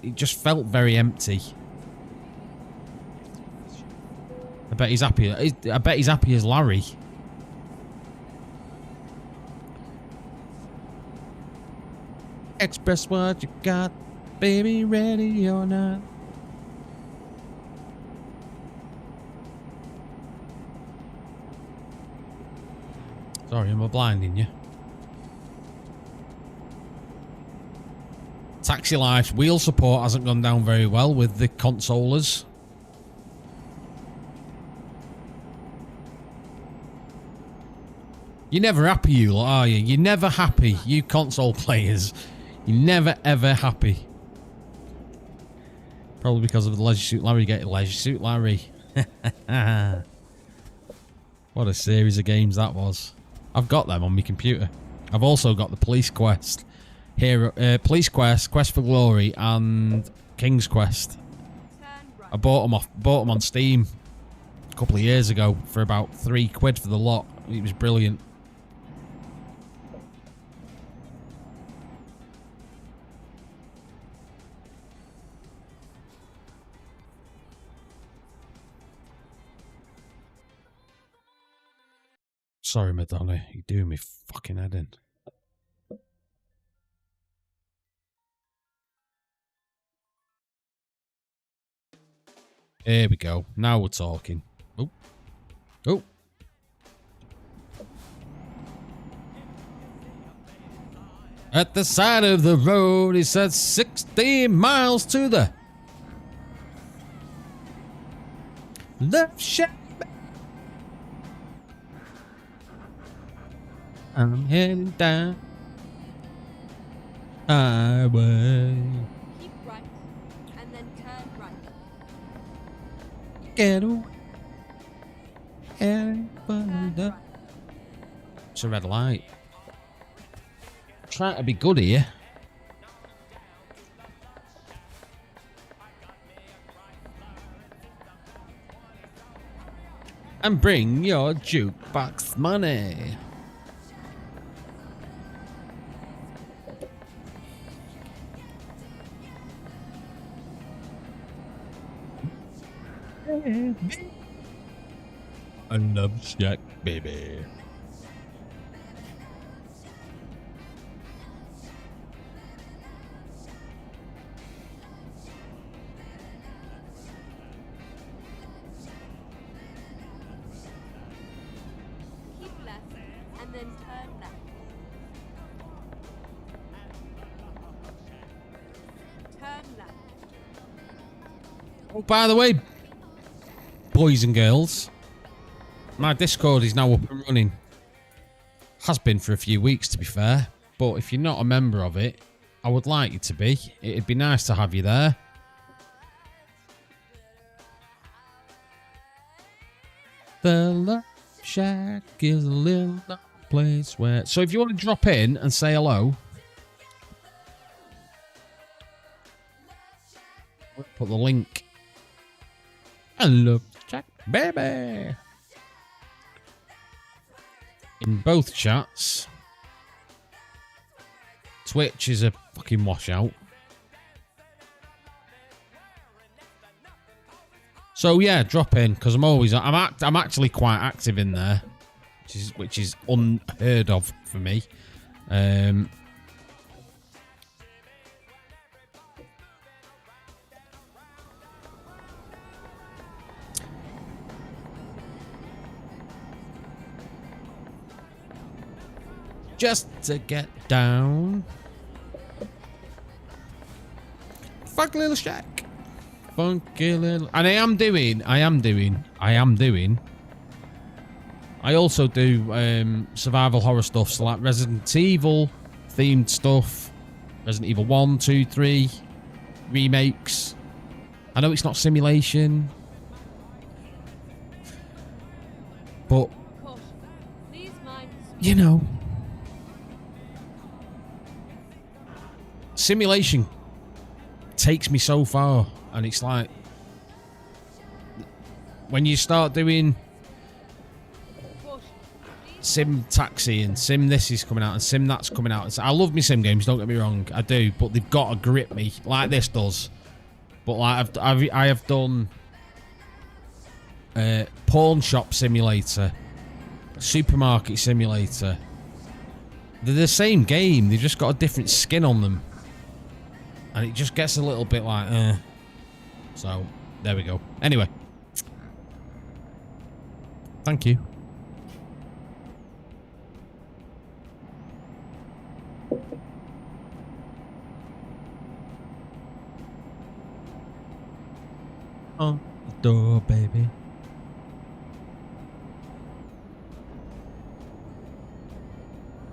it just felt very empty. I bet he's happy. I bet he's happy as Larry. Express what you got, baby, ready or not. Sorry, am I blinding you? Taxi Life's wheel support hasn't gone down very well with the consolers. You're never happy, you lot, are you? You're never happy, you console players. You're never, ever happy. Probably because of the Leisure Suit Larry getting Leisure Suit Larry. What a series of games that was. I've got them on my computer. I've also got the Police Quest, Police Quest, Quest for Glory, and King's Quest. I bought them on Steam a couple of years ago for about £3 for the lot. It was brilliant. Sorry, Madonna, you're doing me fucking head in. Here we go. Now we're talking. Oh. Oh. At the side of the road, he said 60 miles to the... Love shack. I'm heading down highway. Keep right, and then turn right. Get away. Turn right. It's a red light. Trying to be good here. And bring your jukebox money. A love shack, baby. Keep left, and then turn left. Turn left. Oh, by the way, boys and girls, my Discord is now up and running. Has been for a few weeks, to be fair. But if you're not a member of it, I would like you to be. It'd be nice to have you there. The Love Shack is a little place where... So if you want to drop in and say hello... We'll put the link. I love Shack, baby. In both chats. Twitch is a fucking washout. So yeah, drop in because I'm actually quite active in there, which is unheard of for me. Just to get down. Funky little shack. Funky little... And I also do survival horror stuff, so like Resident Evil themed stuff. Resident Evil 1, 2, 3 remakes. I know it's not simulation, but Caution. Please mind the speed. you know, simulation takes me so far, and it's like when you start doing Caution. Please sim taxi and sim this is coming out and sim that's coming out. I love me sim games, don't get me wrong, I do, but they've got to grip me like this does. But like I have done pawn shop simulator, supermarket simulator. They're the same game, they've just got a different skin on them. And it just gets a little bit like, So, there we go. Anyway. Thank you. On the door, baby.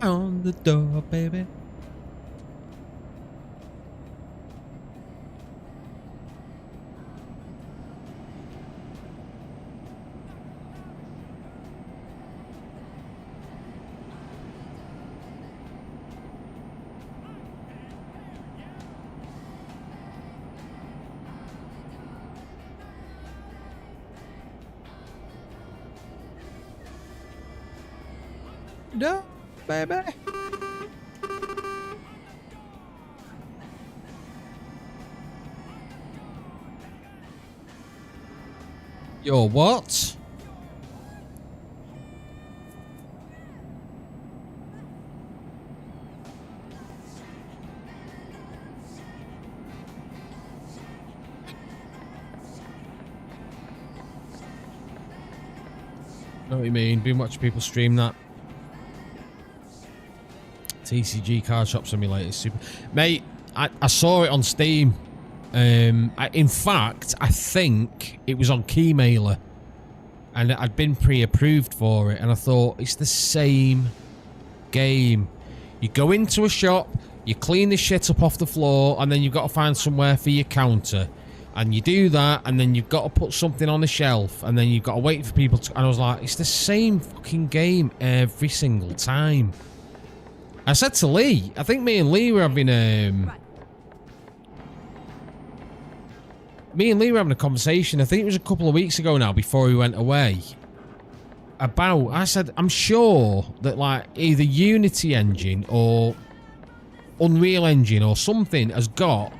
On the door, baby. No, baby. You're what? Know what you mean? Been watching people stream that. TCG Card Shop Simulator is super. Mate, I saw it on Steam. In fact, I think it was on Keymailer. and I'd been pre-approved for it, and I thought, it's the same game. You go into a shop, you clean the shit up off the floor, and then you've got to find somewhere for your counter. And you do that, and then you've got to put something on the shelf, and then you've got to wait for people to... And I was like, it's the same fucking game every single time. I said to Lee, I think me and Lee were having me and Lee were having a conversation, I think it was a couple of weeks ago now, before we went away, about... I said, I'm sure that, like, either Unity Engine or Unreal Engine or something has got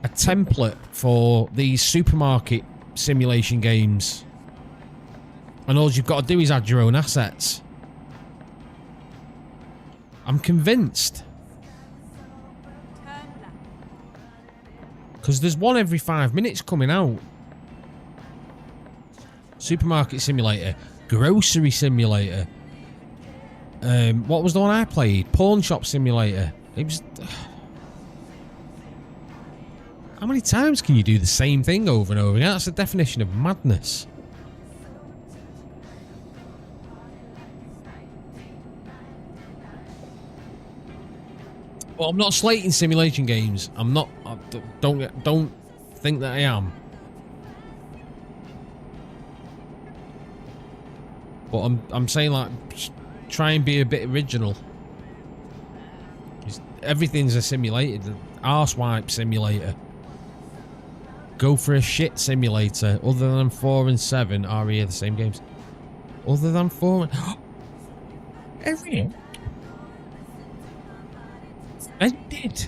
a template for these supermarket simulation games, and all you've got to do is add your own assets. I'm convinced, because there's one every 5 minutes coming out. Supermarket simulator, grocery simulator, what was the one I played? Pawn shop simulator. It was... How many times can you do the same thing over and over again? That's the definition of madness. Well, I'm not slating simulation games. I'm not. Don't think that I am. But I'm saying, like, try and be a bit original. Everything's a simulated arsewipe simulator. Go for a shit simulator. Other than 4 and 7 are the same games. Other than 4 and... Every... Ended.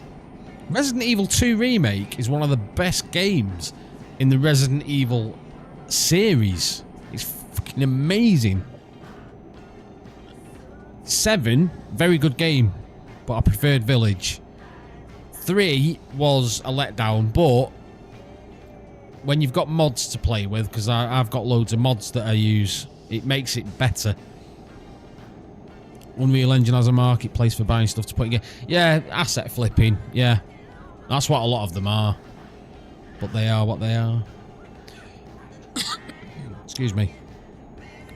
Resident Evil 2 Remake is one of the best games in the Resident Evil series. It's fucking amazing. 7, very good game, but I preferred Village. 3 was a letdown, but when you've got mods to play with, because I've got loads of mods that I use, it makes it better. Unreal Engine has a marketplace for buying stuff to put in. Yeah, asset flipping. Yeah, that's what a lot of them are. But they are what they are. Excuse me.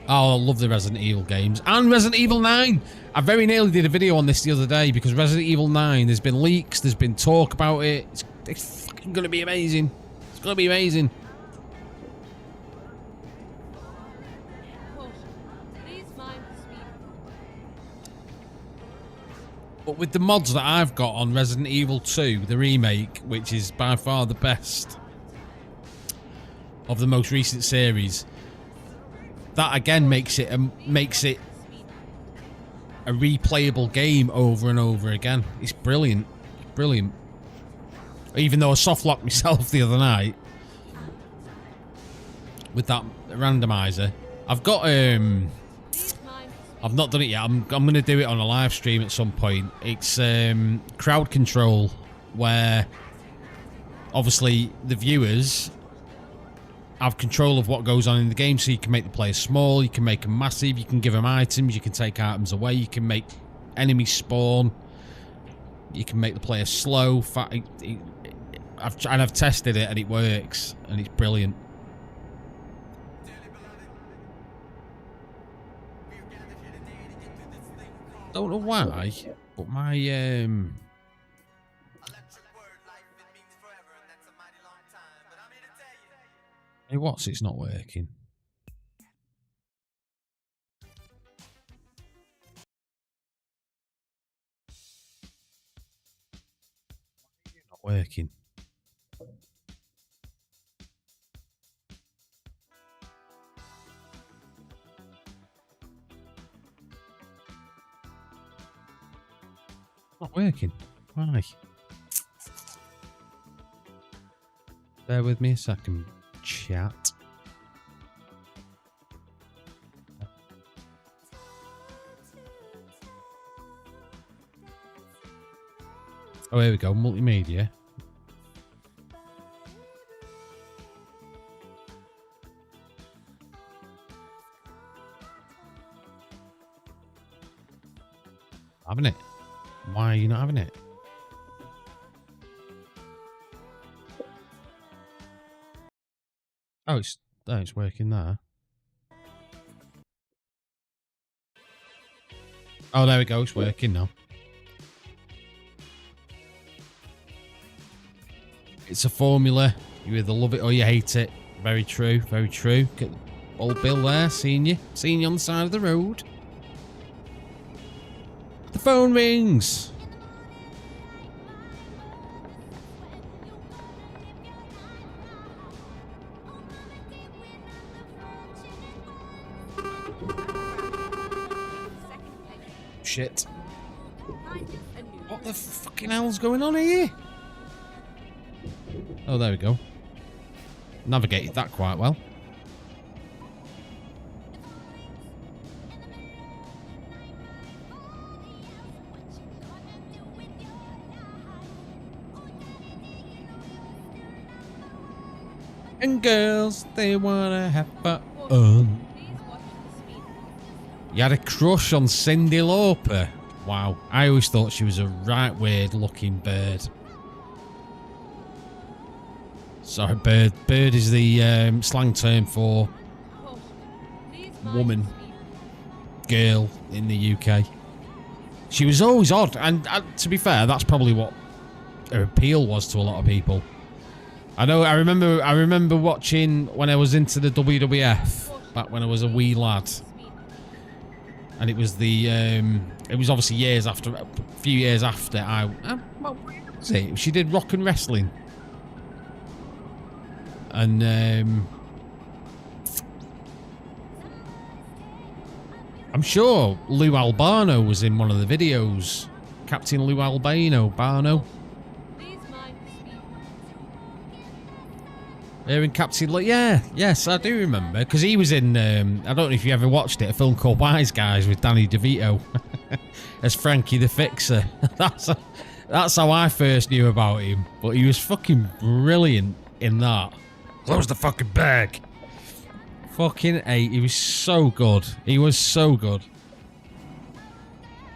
Oh, I love the Resident Evil games. And Resident Evil 9! I very nearly did a video on this the other day, because Resident Evil 9, there's been leaks, there's been talk about it. It's fucking going to be amazing. It's going to be amazing. But with the mods that I've got on Resident Evil 2, the remake, which is by far the best of the most recent series, that again makes it a replayable game over and over again. It's brilliant. Brilliant. Even though I soft locked myself the other night with that randomizer. I've got I've not done it yet. I'm going to do it on a live stream at some point. It's crowd control, where obviously the viewers have control of what goes on in the game, so you can make the players small, you can make them massive, you can give them items, you can take items away, you can make enemies spawn, you can make the player slow. I've tested it and it works, and it's brilliant. Don't know why, but my hey, what's it's not working? Not working. Not working. Why? Bear with me a second, chat. Oh, here we go. Multimedia. Having it. Why are you not having it? Oh, it's working there. Oh, there we go. It's working now. It's a formula. You either love it or you hate it. Very true. Very true. Get old Bill there. Seeing you. Seeing you on the side of the road. The phone rings. Shit. What the fucking hell's going on here? Oh, there we go. Navigated that quite well. And girls, they wanna have fun. You had a crush on Cyndi Lauper? Wow. I always thought she was a right weird looking bird. Sorry, bird. Bird is the slang term for woman, girl in the UK. She was always odd, and to be fair, that's probably what her appeal was to a lot of people. I know. I remember watching when I was into the WWF back when I was a wee lad, and it was the it was obviously a few years after what was it? She did Rock and Wrestling, and I'm sure Lou Albano was in one of the videos. Captain Lou Barno. In Captain Lou, yes, I do remember, because he was in, I don't know if you ever watched it, a film called Wise Guys with Danny DeVito as Frankie the Fixer. That's how I first knew about him, but he was fucking brilliant in that. Close the fucking bag. Fucking he was so good. He was so good.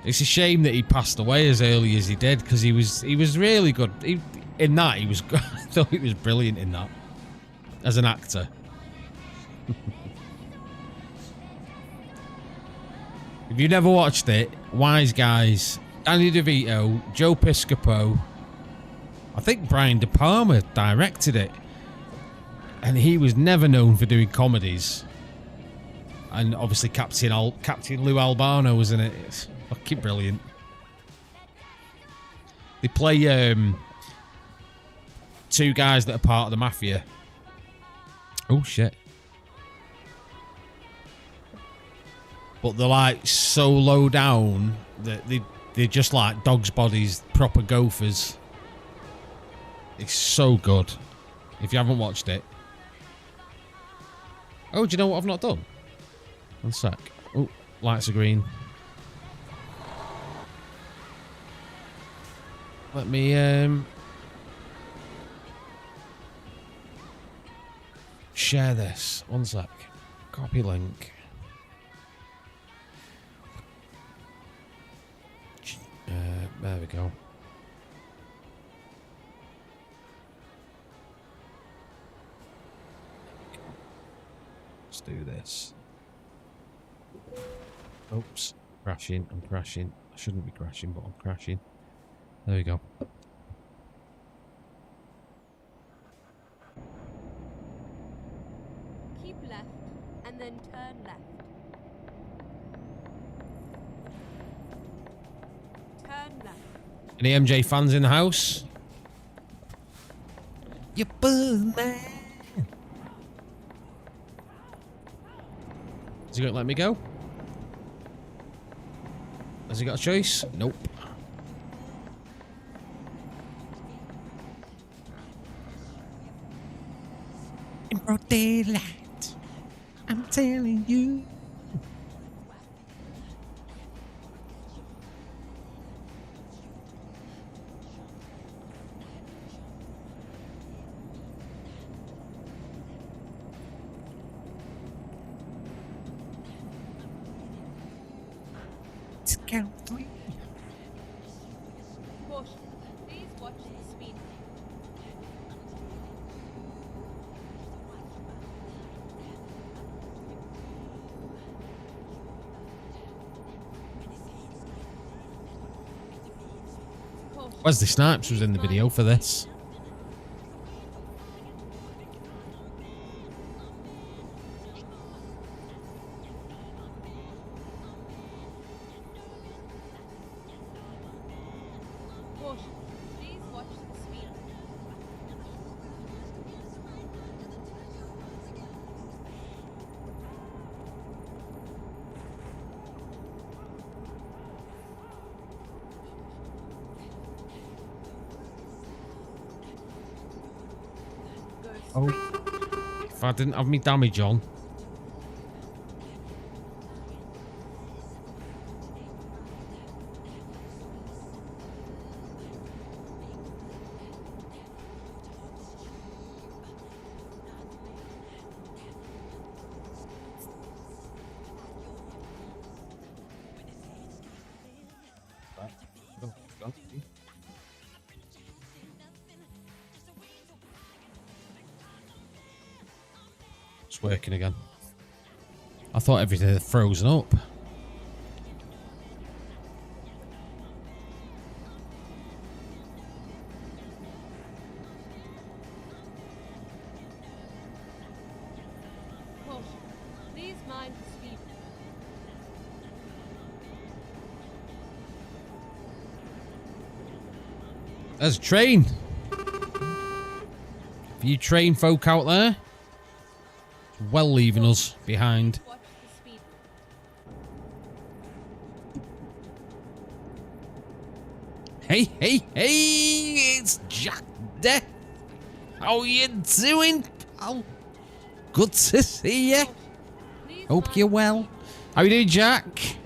It's a shame that he passed away as early as he did, because he was really good. In that, he was I thought he was brilliant in that. As an actor. If you never watched it, Wise Guys, Danny DeVito, Joe Piscopo, I think Brian De Palma directed it. And he was never known for doing comedies. And obviously Captain Lou Albano was in it. It's fucking brilliant. They play two guys that are part of the mafia. Oh shit. But they're like so low down that they're just like dogs' bodies, proper gophers. It's so good. If you haven't watched it. Oh, do you know what I've not done? One sec. Oh, lights are green. Let me share this. One sec. Copy link. There we go. Let's do this. Oops. Crashing. I'm crashing. I shouldn't be crashing, but I'm crashing. There we go. Left and then turn left. Turn left. Any MJ fans in the house? You boo man. Is he going to let me go? Has he got a choice? Nope. In broad daylight. I'm telling you. To count 3. Caution. Please watch the speed. Wesley Snipes was in the video for this. Caution. Please watch the speed. Oh, if I didn't have me damage on. It's working again. I thought everything had frozen up. Caution. Please mind the speed. There's a train. For you train folk out there, it's well leaving us behind. Watch the speed. Hey, hey, hey! It's Jack there. How you doing, pal? Good to see you. Please Hope mind you're the well. speed. How you doing, Jack?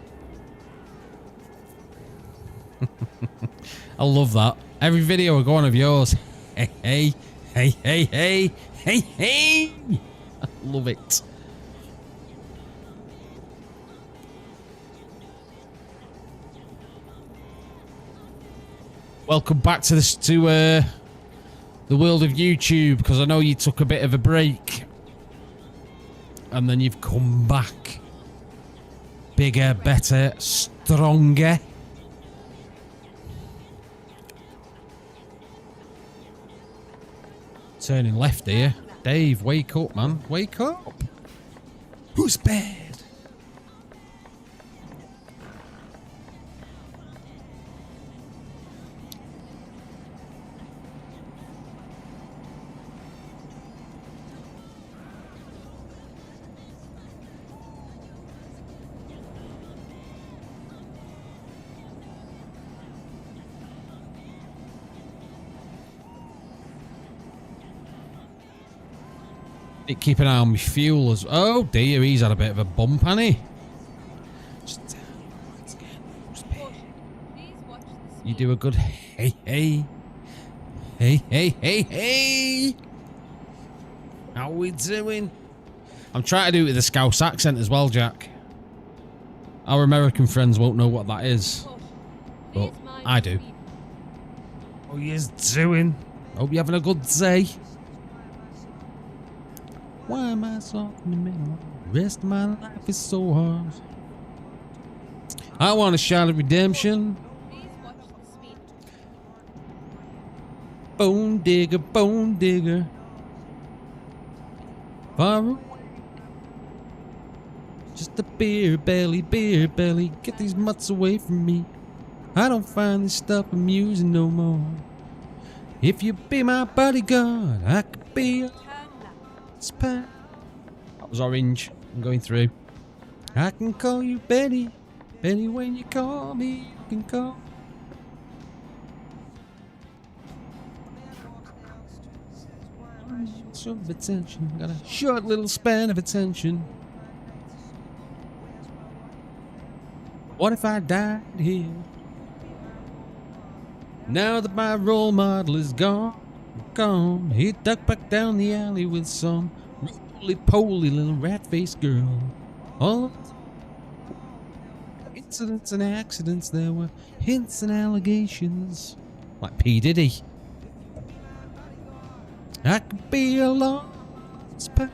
I love that. Every video I go on of yours. Hey, hey, hey, hey, hey, hey, hey. I love it. Welcome back to this the world of YouTube, because I know you took a bit of a break and then you've come back bigger, better, stronger. Turning left here. Dave, wake up, man. Wake up. Who's bad? Keep an eye on my fuel as oh dear, he's had a bit of a bump, hasn't he? Caution. Please watch the speed. You do a good hey hey. Hey hey hey hey. How we doing? I'm trying to do it with a Scouse accent as well, Jack. Our American friends won't know what that is. Caution. But Please mind I the do. speed. How you doing? Hope you're having a good day. Why am I so in the middle? The rest of my life is so hard. I want a shot of redemption. Please watch the speed. Bone digger, bone digger. Far away. Just a beer belly, beer belly. Get these mutts away from me. I don't find this stuff amusing no more. If you be my bodyguard, I could be a Turn left. spy. That was orange. I'm going through. I can call you Betty. Betty, when you call me, you can call. Some attention. Got a short little span of attention. What if I died here? Now that my role model is gone, gone. He ducked back down the alley with some roly-poly little rat-faced girl. All incidents and accidents, there were hints and allegations. Like P. Diddy. I could be a long spy.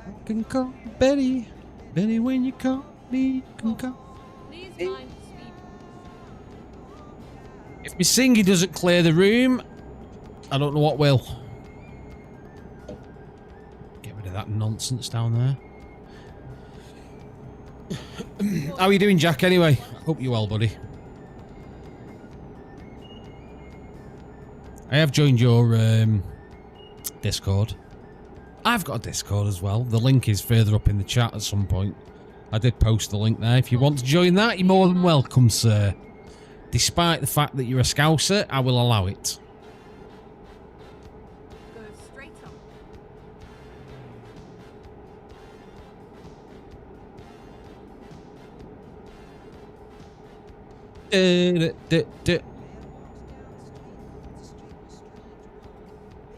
I can call Betty. Betty, when you call me, you can call. Please mind the speed. If my singing doesn't clear the room, I don't know what will. Get rid of that nonsense down there. How are you doing, Jack, anyway? Hope you're well, buddy. I have joined your Discord. I've got a Discord as well. The link is further up in the chat at some point. I did post the link there. If you want to join that, you're more than welcome, sir. Despite the fact that you're a Scouser, I will allow it. Go straight up.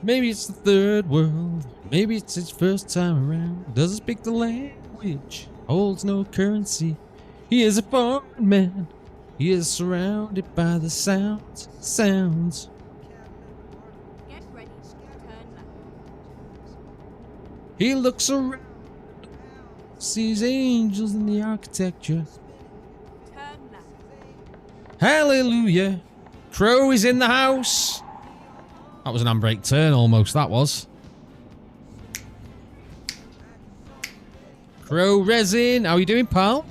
Maybe it's the third world. Maybe it's his first time around. Doesn't speak the language. Holds no currency. He is a foreign man. He is surrounded by the sounds. Get ready. Turn left. He looks around. Sees angels in the architecture. Turn left. Hallelujah. Crow is in the house. That was an handbrake turn almost, that was. Crow resin. How you doing, pal?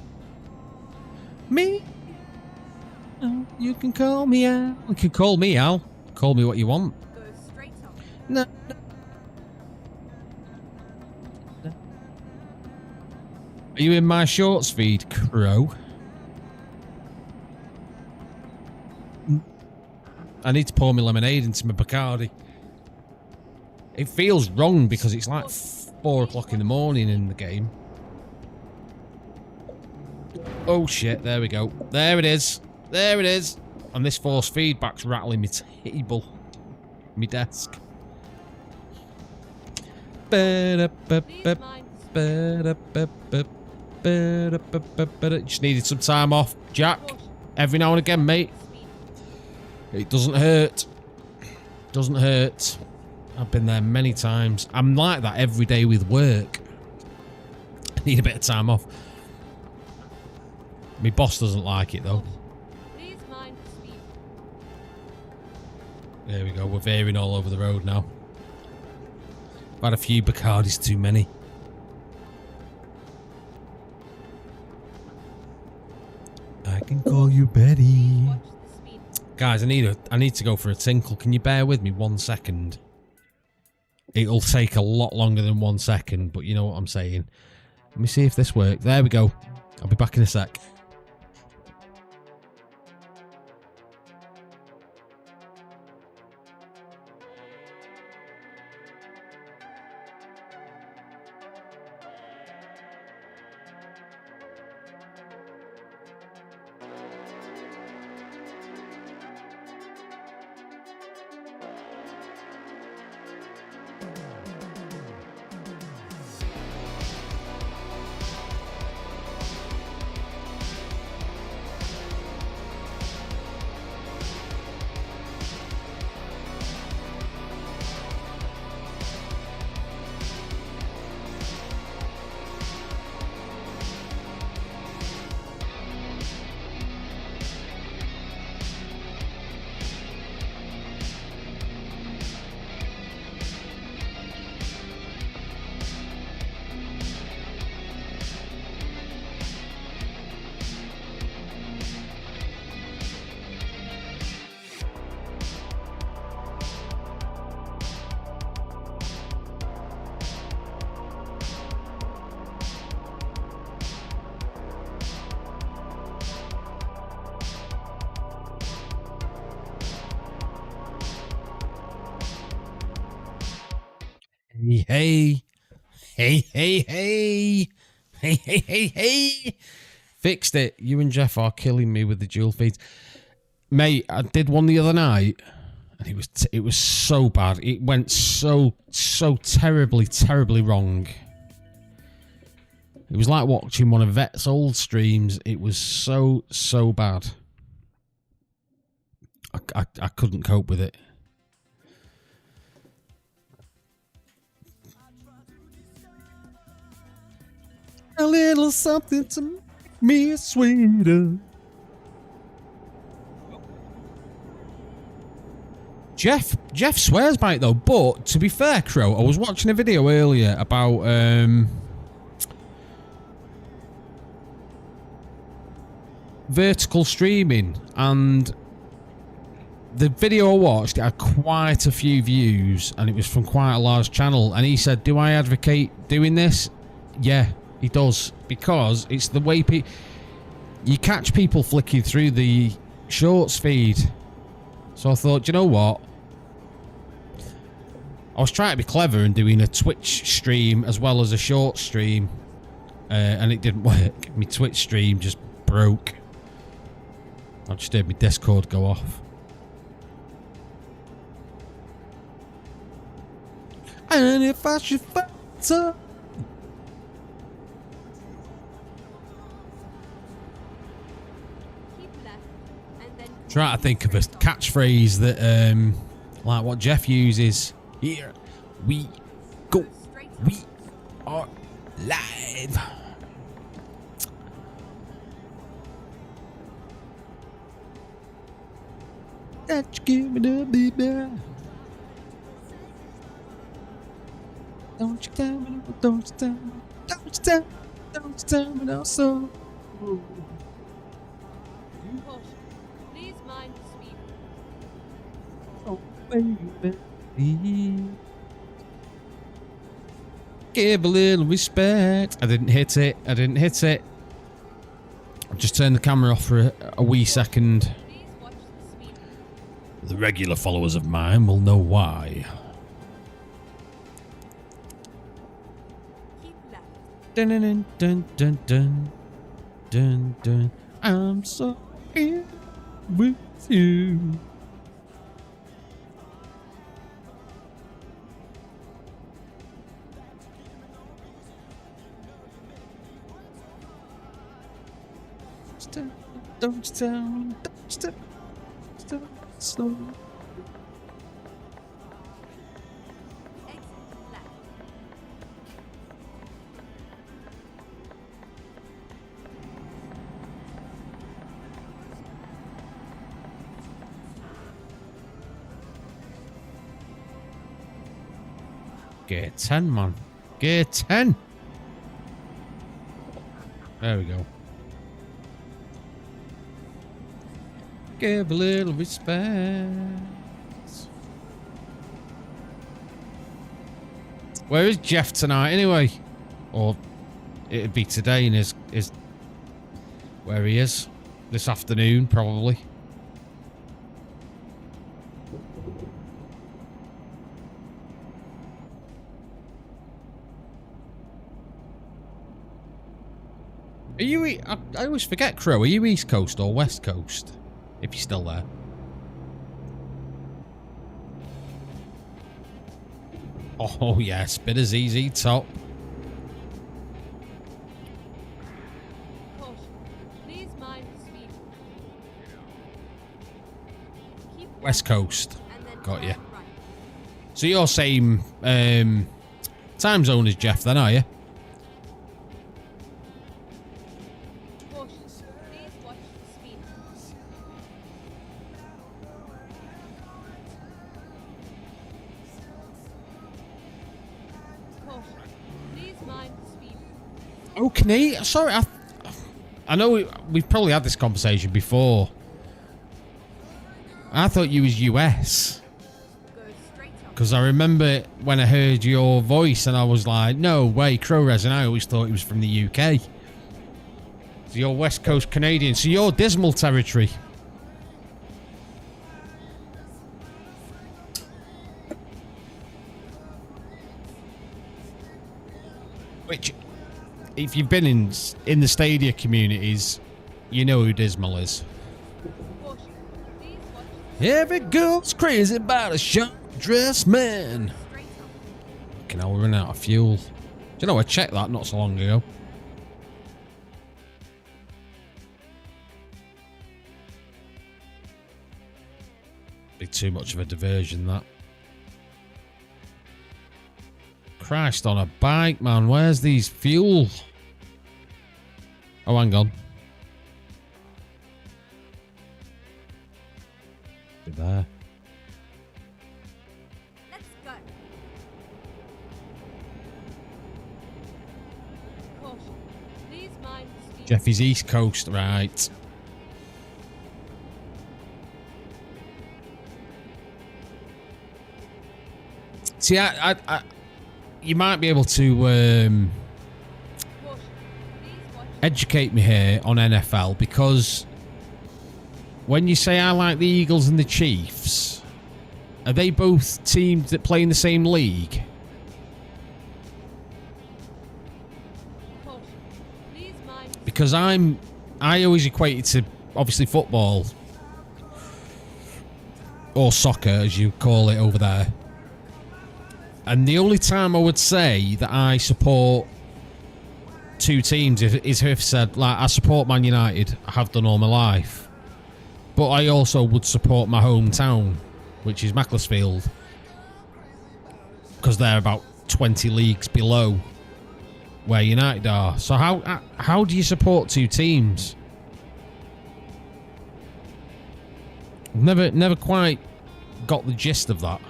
Me? Oh, you can call me Al. You can call me Al. Call me what you want. Go straight up. No. Are you in my shorts feed, Crow? I need to pour my lemonade into my Bacardi. It feels wrong because it's like 4 o'clock in the morning in the game. Oh shit, there we go. There it is. There it is. And this force feedback's rattling me table. Me desk. Just needed some time off, Jack. Every now and again, mate. It doesn't hurt. Doesn't hurt. I've been there many times. I'm like that every day with work. I need a bit of time off. My boss doesn't like it though. Please mind the speed. There we go. We're veering all over the road now. I've had a few Bacardis too many. I can call you Betty. Watch the speed. Guys, I need to go for a tinkle. Can you bear with me 1 second? It'll take a lot longer than 1 second, but you know what I'm saying. Let me see if this works. There we go. I'll be back in a sec. Hey, hey, hey, hey, hey, hey, hey, hey. Fixed it. You and Jeff are killing me with the dual feeds. Mate, I did one the other night and it was so bad. It went so terribly wrong. It was like watching one of Vet's old streams. It was so bad. I couldn't cope with it. A little something to make me sweeter. Jeff swears by it though, but to be fair, Crow, I was watching a video earlier about vertical streaming, and the video I watched, it had quite a few views, and it was from quite a large channel, and he said, do I advocate doing this? Yeah, he does, because it's the way you catch people flicking through the shorts feed. So I thought, you know what? I was trying to be clever and doing a Twitch stream as well as a short stream, and it didn't work. My Twitch stream just broke. I just heard my Discord go off. And if I should falter, Keep left and then try to think of a catchphrase that, like what Jeff uses. Here we go. straight up. We are live. That you give me the baby. Don't you tell me, don't you tell me, don't you tell me, don't you tell me no so. Caution. Please mind the speed. Oh baby, give a little respect. I didn't hit it. I didn't hit it. I just turned the camera off for a wee second. Please watch the speed. The regular followers of mine will know why. Keep left. Dun dun dun dun dun dun dun. I'm so in with you. Don't you tell me, don't you tell me, slow. Exit left. Gear 10, man. Gear 10. There we go. Give a little respect. Where is Jeff tonight anyway? Or it'd be today in his where he is. This afternoon, probably. Are you? I always forget, Crow. Are you East Coast or West Coast? If you're still there. Oh yes, bit of ZZ Top. Caution. Please mind the speed. Keep West left Coast. and then Got turn you. right. So you're same time zone as Jeff then, are you? Caution. Please watch the speed. Caution. Please mind the speed. Oh, Canadian. Sorry, I know we've probably had this conversation before. I thought you was US. Go straight up. Because I remember when I heard your voice and I was like, no way, Crowres, and I always thought he was from the UK. So you're West Coast Canadian. So you're Dismal territory. Which, if you've been in the Stadia communities, you know who Dismal is. Caution. Please watch the Every girl's crazy about a sharp-dressed man. straight up. Can I run out of fuel? Do you know, I checked that not so long ago. Be too much of a diversion, that. Christ on a bike, man. Where's these fuel? Oh, hang on. Be there. mind the speed. Jeffy's East Coast, right. See, you might be able to Caution. Please watch. educate me here on NFL, because when you say I like the Eagles and the Chiefs, are they both teams that play in the same league? Caution. Please mind the Because I always equate it to obviously football or soccer, as you call it over there. And the only time I would say that I support two teams is if I said, like, I support Man United. I have done all my life. But I also would support my hometown, which is Macclesfield, because they're about 20 leagues below where United are. So how do you support two teams? Never quite got the gist of that.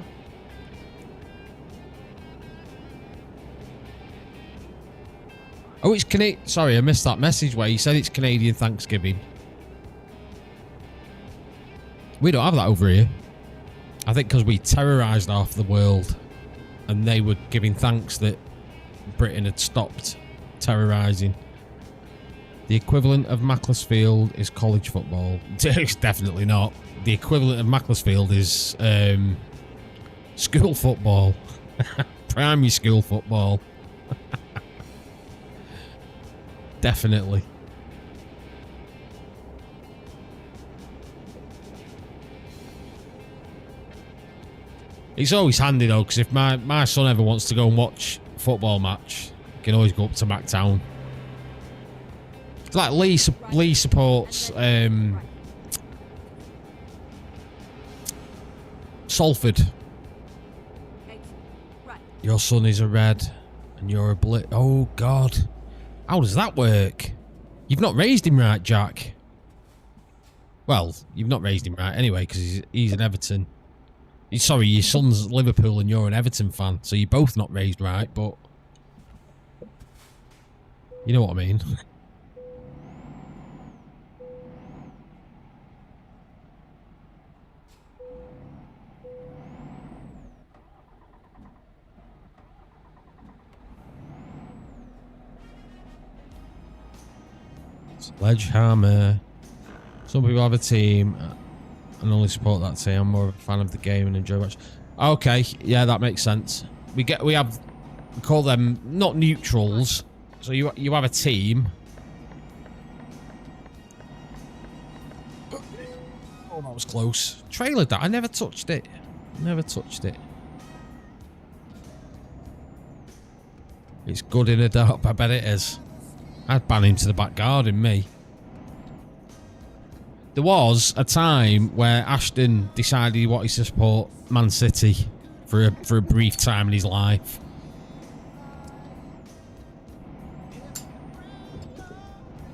Oh, it's Canadian. Sorry, I missed that message where you said it's Canadian Thanksgiving. We don't have that over here. I think because we terrorised half the world and they were giving thanks that Britain had stopped terrorising. The equivalent of Macclesfield is college football. It's definitely not. The equivalent of Macclesfield is school football. Primary school football. Definitely. It's always handy though, because if my son ever wants to go and watch a football match, he can always go up to Mactown. It's like Lee supports Salford. exit. Right. Your son is a red and you're a blue. Oh God. How does that work? You've not raised him right, Jack. Well, you've not raised him right anyway, because he's an Everton. Sorry, your son's Liverpool and you're an Everton fan, so you're both not raised right, but you know what I mean. Sledgehammer. Some people have a team and only support that team. I'm more of a fan of the game and enjoy watching. Okay, yeah, that makes sense. We call them not neutrals. So you have a team. Oh, that was close. Trailer that I never touched it. Never touched it. It's good in a dark. I bet it is. I'd ban him to the back garden, me. There was a time where Ashton decided he wanted to support Man City for a brief time in his life.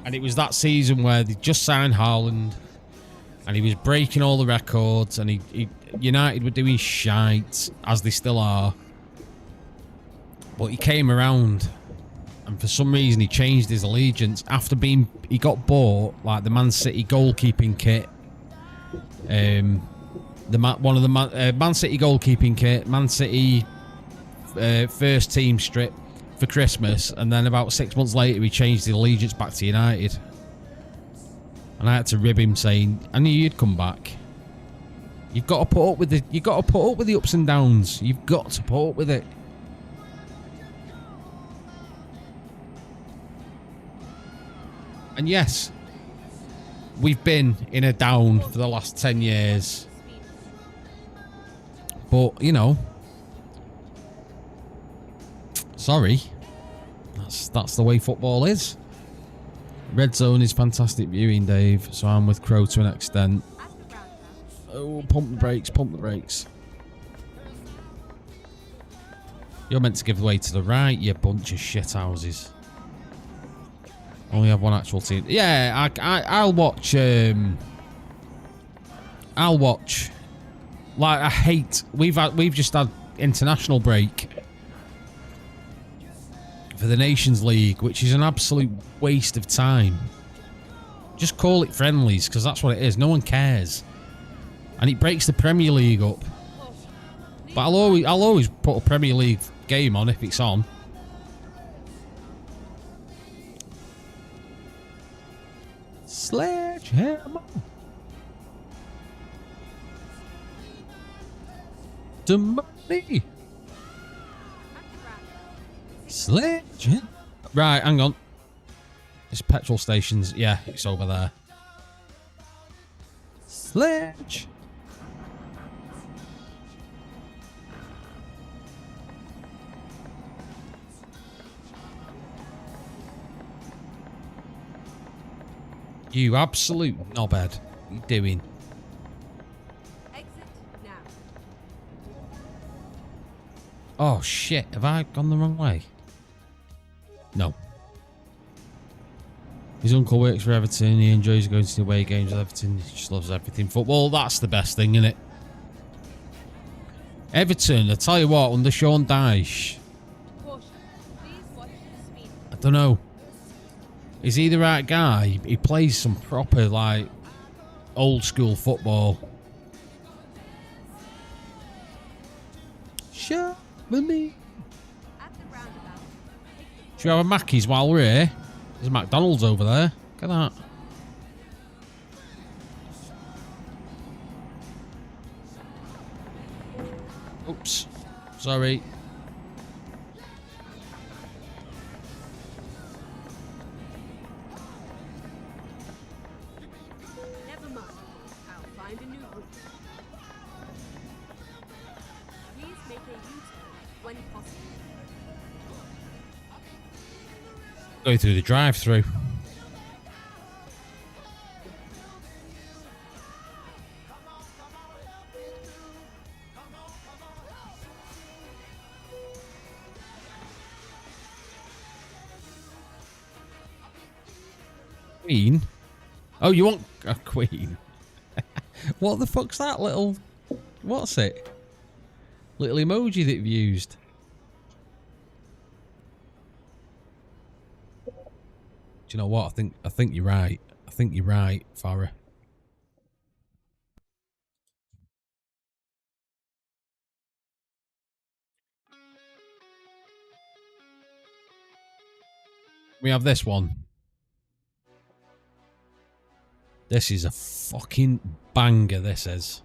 And it was that season where they just signed Haaland and he was breaking all the records and United were doing shite, as they still are. But he came around. And for some reason, he changed his allegiance after he got bought, like the Man City goalkeeping kit. Man City goalkeeping kit, Man City first team strip for Christmas, and then about 6 months later, he changed his allegiance back to United. And I had to rib him, saying, "I knew you'd come back. You've got to put up with the ups and downs. You've got to put up with it." And yes, we've been in a down for the last 10 years. But, you know, sorry. That's the way football is. Red Zone is fantastic viewing, Dave. So I'm with Crow to an extent. Oh, pump the brakes, pump the brakes. You're meant to give way to the right, you bunch of shithouses. Only have one actual team. Yeah, I'll watch. I'll watch. Like, I hate. We've just had international break, for the Nations League, which is an absolute waste of time. Just call it friendlies, because that's what it is. No one cares. And it breaks the Premier League up. But I'll always put a Premier League game on if it's on. Sledgehammer. To money. Sledgehammer. Right, hang on. It's petrol stations. Yeah, it's over there. Sledge. You absolute knobhead. What are you doing? Exit now. Oh shit, have I gone the wrong way? No. His uncle works for Everton. He enjoys going to the away games with Everton. He just loves everything football. That's the best thing, isn't it? Everton, I tell you what, under Sean Dyche. Caution. Please watch the speed. I don't know. Is he the right guy? He plays some proper, like, old school football. Shut with me. At the roundabout. Should we have a Mackey's while we're here? There's a McDonald's over there. Look at that. Oops. Sorry. Never mind. I'll find a new route. Please make a U-turn when possible. Go through the drive-through. Queen? Oh, you want a queen? What the fuck's that little... What's it? Little emoji that you've used. Do you know what? I think you're right. I think you're right, Farah. We have this one. This is a fucking banger, this is.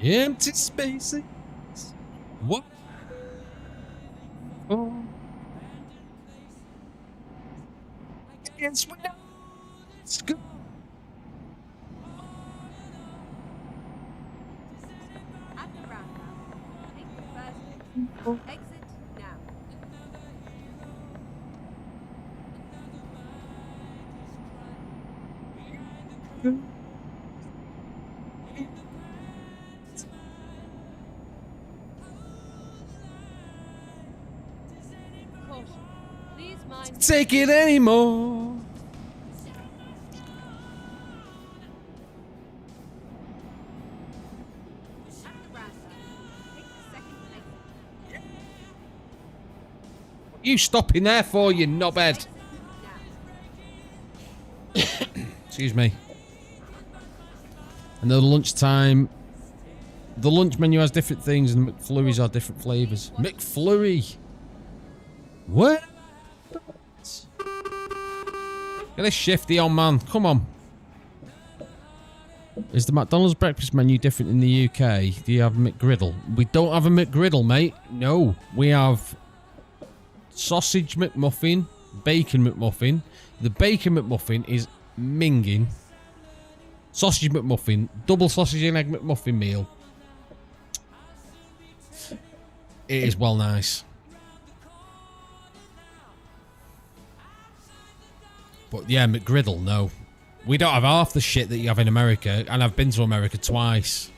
Empty spaces. What? Oh. Yes, we know. It's good. At the roundabout. Take the first exit. Exit now. Caution. Please mind. Take it anymore. At the roundabout. Take the second exit. You stopping there for, you knobhead? Now. Excuse me. And the lunchtime. The lunch menu has different things, and the McFlurries are different flavours. McFlurry. What? Get a shifty on, man. Come on. Is the McDonald's breakfast menu different in the UK? Do you have McGriddle? We don't have a McGriddle, mate. No. We have sausage McMuffin, bacon McMuffin. The bacon McMuffin is minging. Sausage McMuffin, double sausage and egg McMuffin meal. It is well nice. But yeah, McGriddle, no. We don't have half the shit that you have in America, and I've been to America twice.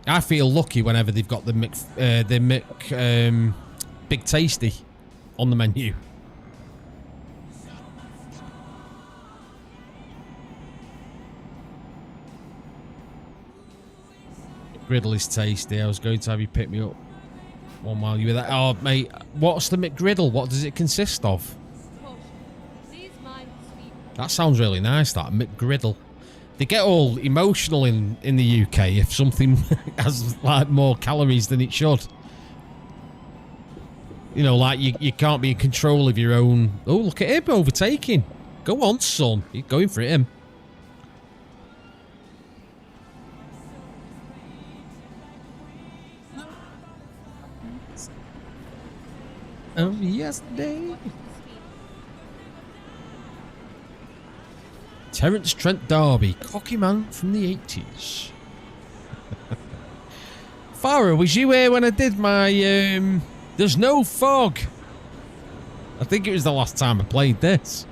I feel lucky whenever they've got the Big Tasty on the menu. McGriddle is tasty. I was going to have you pick me up one while you were there. Oh, mate, what's the McGriddle? What does it consist of? Caution. Please mind the speed. That sounds really nice, that McGriddle. They get all emotional in the UK if something has like more calories than it should. You know, like you can't be in control of your own... Oh, look at him overtaking. Go on, son. You're going for him. Oh, yesterday. Terence Trent D'Arby, cocky man from the 80s. Farah, was you here when I did my... There's no fog. I think it was the last time I played this.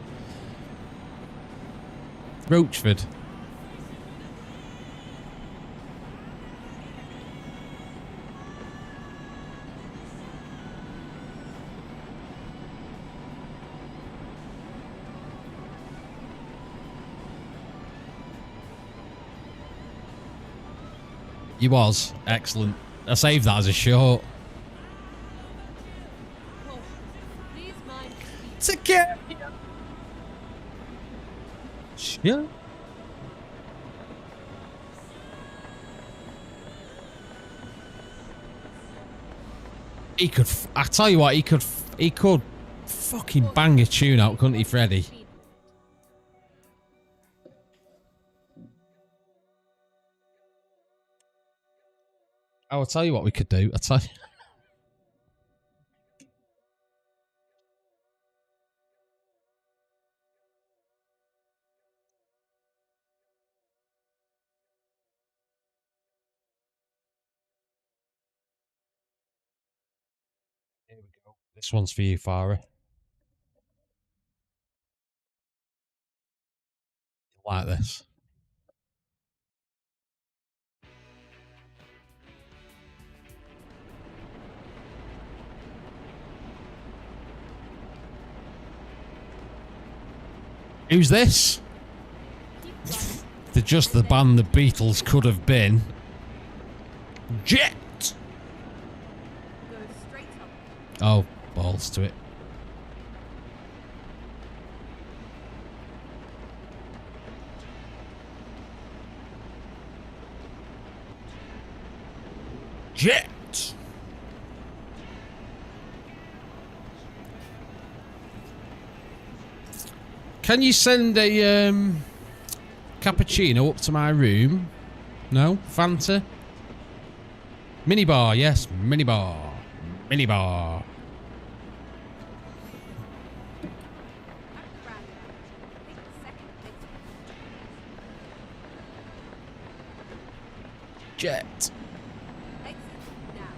Roachford. He was. Excellent. I saved that as a short. Caution. Please mind the speed. To get... Yeah. He could... I tell you what, he could fucking bang a tune out, couldn't he, Freddie? Speed limit. I'll tell you what we could do. I'll tell you. Here we go. This one's for you, Farah. Like this. Who's this? They're just the band the Beatles could have been. Jet! Go straight up. Oh, balls to it. Jet! Can you send a cappuccino up to my room? No? Fanta? Minibar, yes. Minibar. Minibar. At the roundabout. Take the second exit. Jet. Exit now.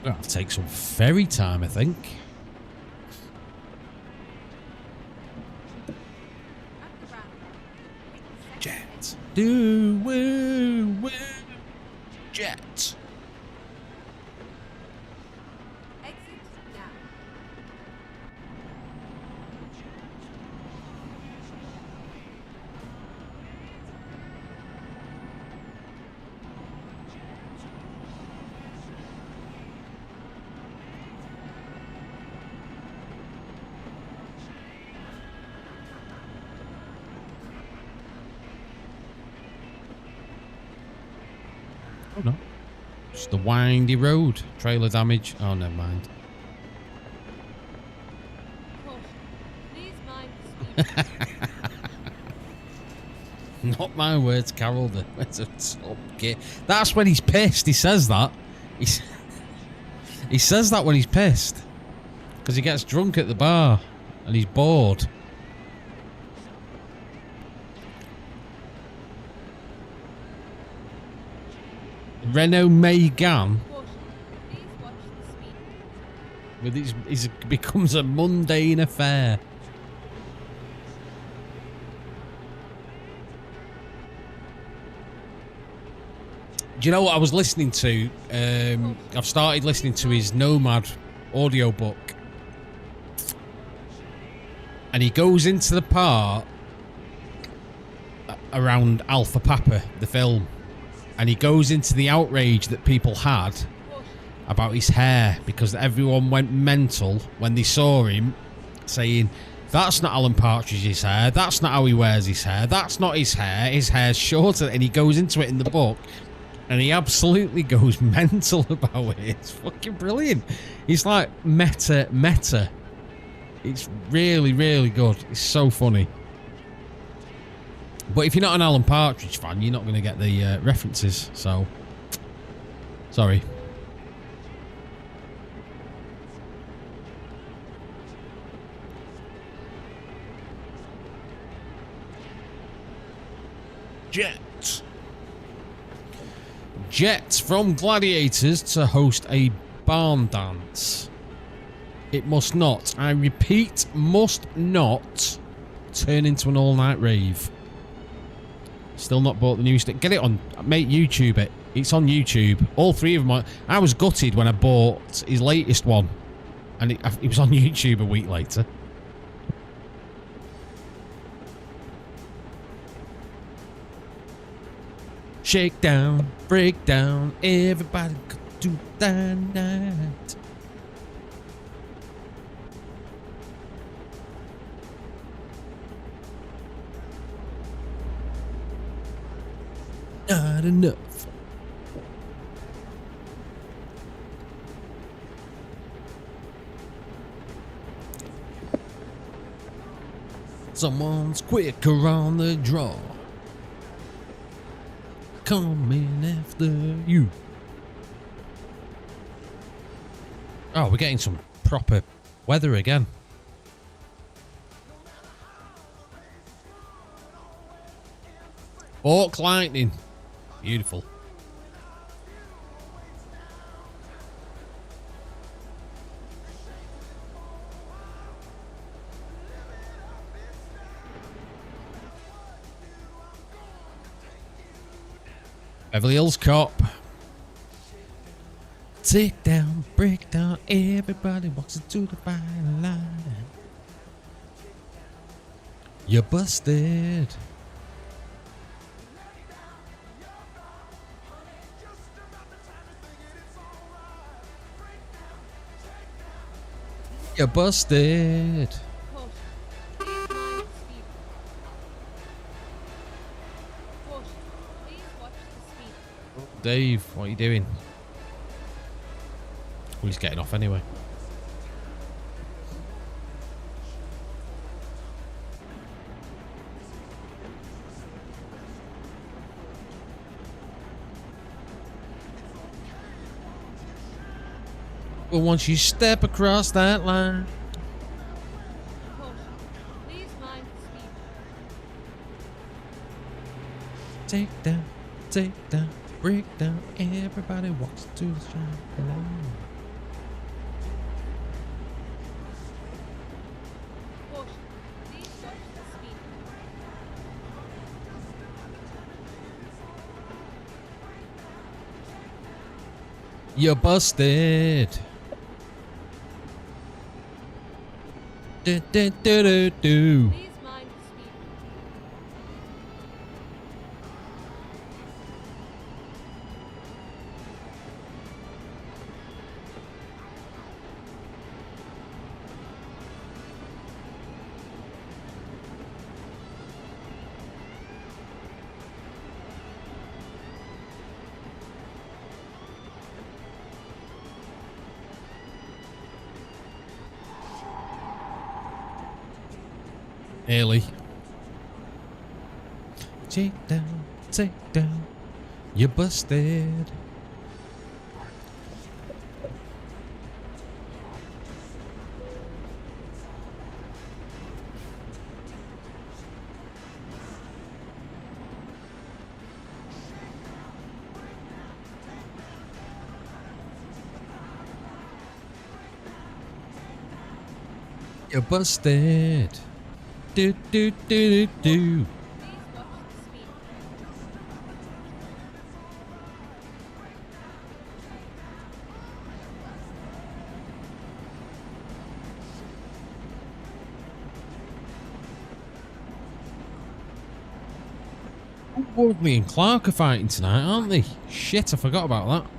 That'll take some ferry time, I think. At the roundabout. Take the second Jet. exit. Do woo woo. Jet. Exit now. Oh no. It's the windy road. Trailer damage. Oh, never mind. Caution. Please mind the speed limit. Not my words, Carol. That's a top gear. That's when he's pissed. He says that. He says that when he's pissed. Because he gets drunk at the bar. And he's bored. Renault Megane. Caution. Please watch the speed limit. With his becomes a mundane affair. Do you know what I was listening to? I've started listening to his Nomad audiobook. And he goes into the part around Alpha Papa, the film. And he goes into the outrage that people had about his hair, because everyone went mental when they saw him saying, that's not Alan Partridge's hair, that's not how he wears his hair, that's not his hair's shorter. And he goes into it in the book and he absolutely goes mental about it. It's fucking brilliant. He's like meta. It's really, really good. It's so funny. But if you're not an Alan Partridge fan, you're not going to get the references, so sorry. Jet from Gladiators to host a barn dance. It must not, I repeat, must not turn into an all-night rave. Still not bought the new stick. Get it on, mate, YouTube it. It's on YouTube. All three of them are. I was gutted when I bought his latest one. And it was on YouTube a week later. Shake down, break down, everybody go to that night. Not enough. Someone's quicker on the draw. Coming after you. Oh, we're getting some proper weather again. Orc lightning. Beautiful. Beverly Hills Cop. Take down, break down, everybody walks into the fine line. You're busted. You're busted. Dave, what are you doing? Well, he's getting off anyway. But once you step across that line, take down, break down, everybody walks to the strike line. You're busted. Do, do, do, do, do. Haley. Take down, you're busted. You're busted. Do, do, do, do, do. Woodley and Clark are fighting tonight, aren't they? Shit, I forgot about that.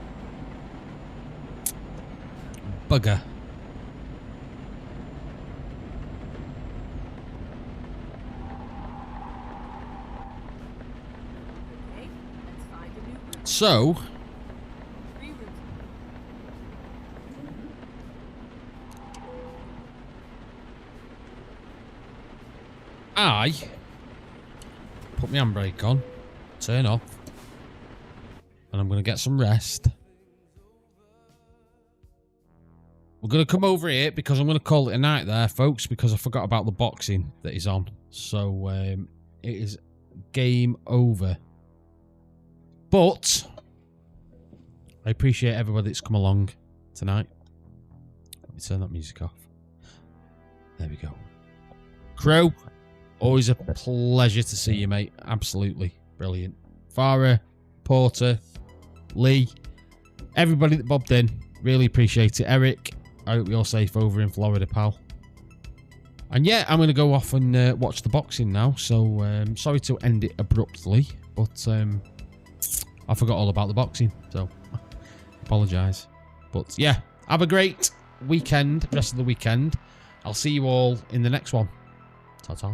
Bugger. Okay, let's find a new route. So, Reroute. I put my handbrake on, turn off, and I'm going to get some rest. We're going to come over here because I'm going to call it a night there, folks, because I forgot about the boxing that is on. So, it is game over. But I appreciate everybody that's come along tonight. Let me turn that music off. There we go. Crow, always a pleasure to see you, mate. Absolutely brilliant. Farah, Porter, Lee, everybody that bobbed in, really appreciate it. Eric, I hope you're safe over in Florida, pal. And yeah, I'm going to go off and watch the boxing now. So sorry to end it abruptly, but I forgot all about the boxing. So apologise. But yeah, have a great weekend, rest of the weekend. I'll see you all in the next one. Ta-ta.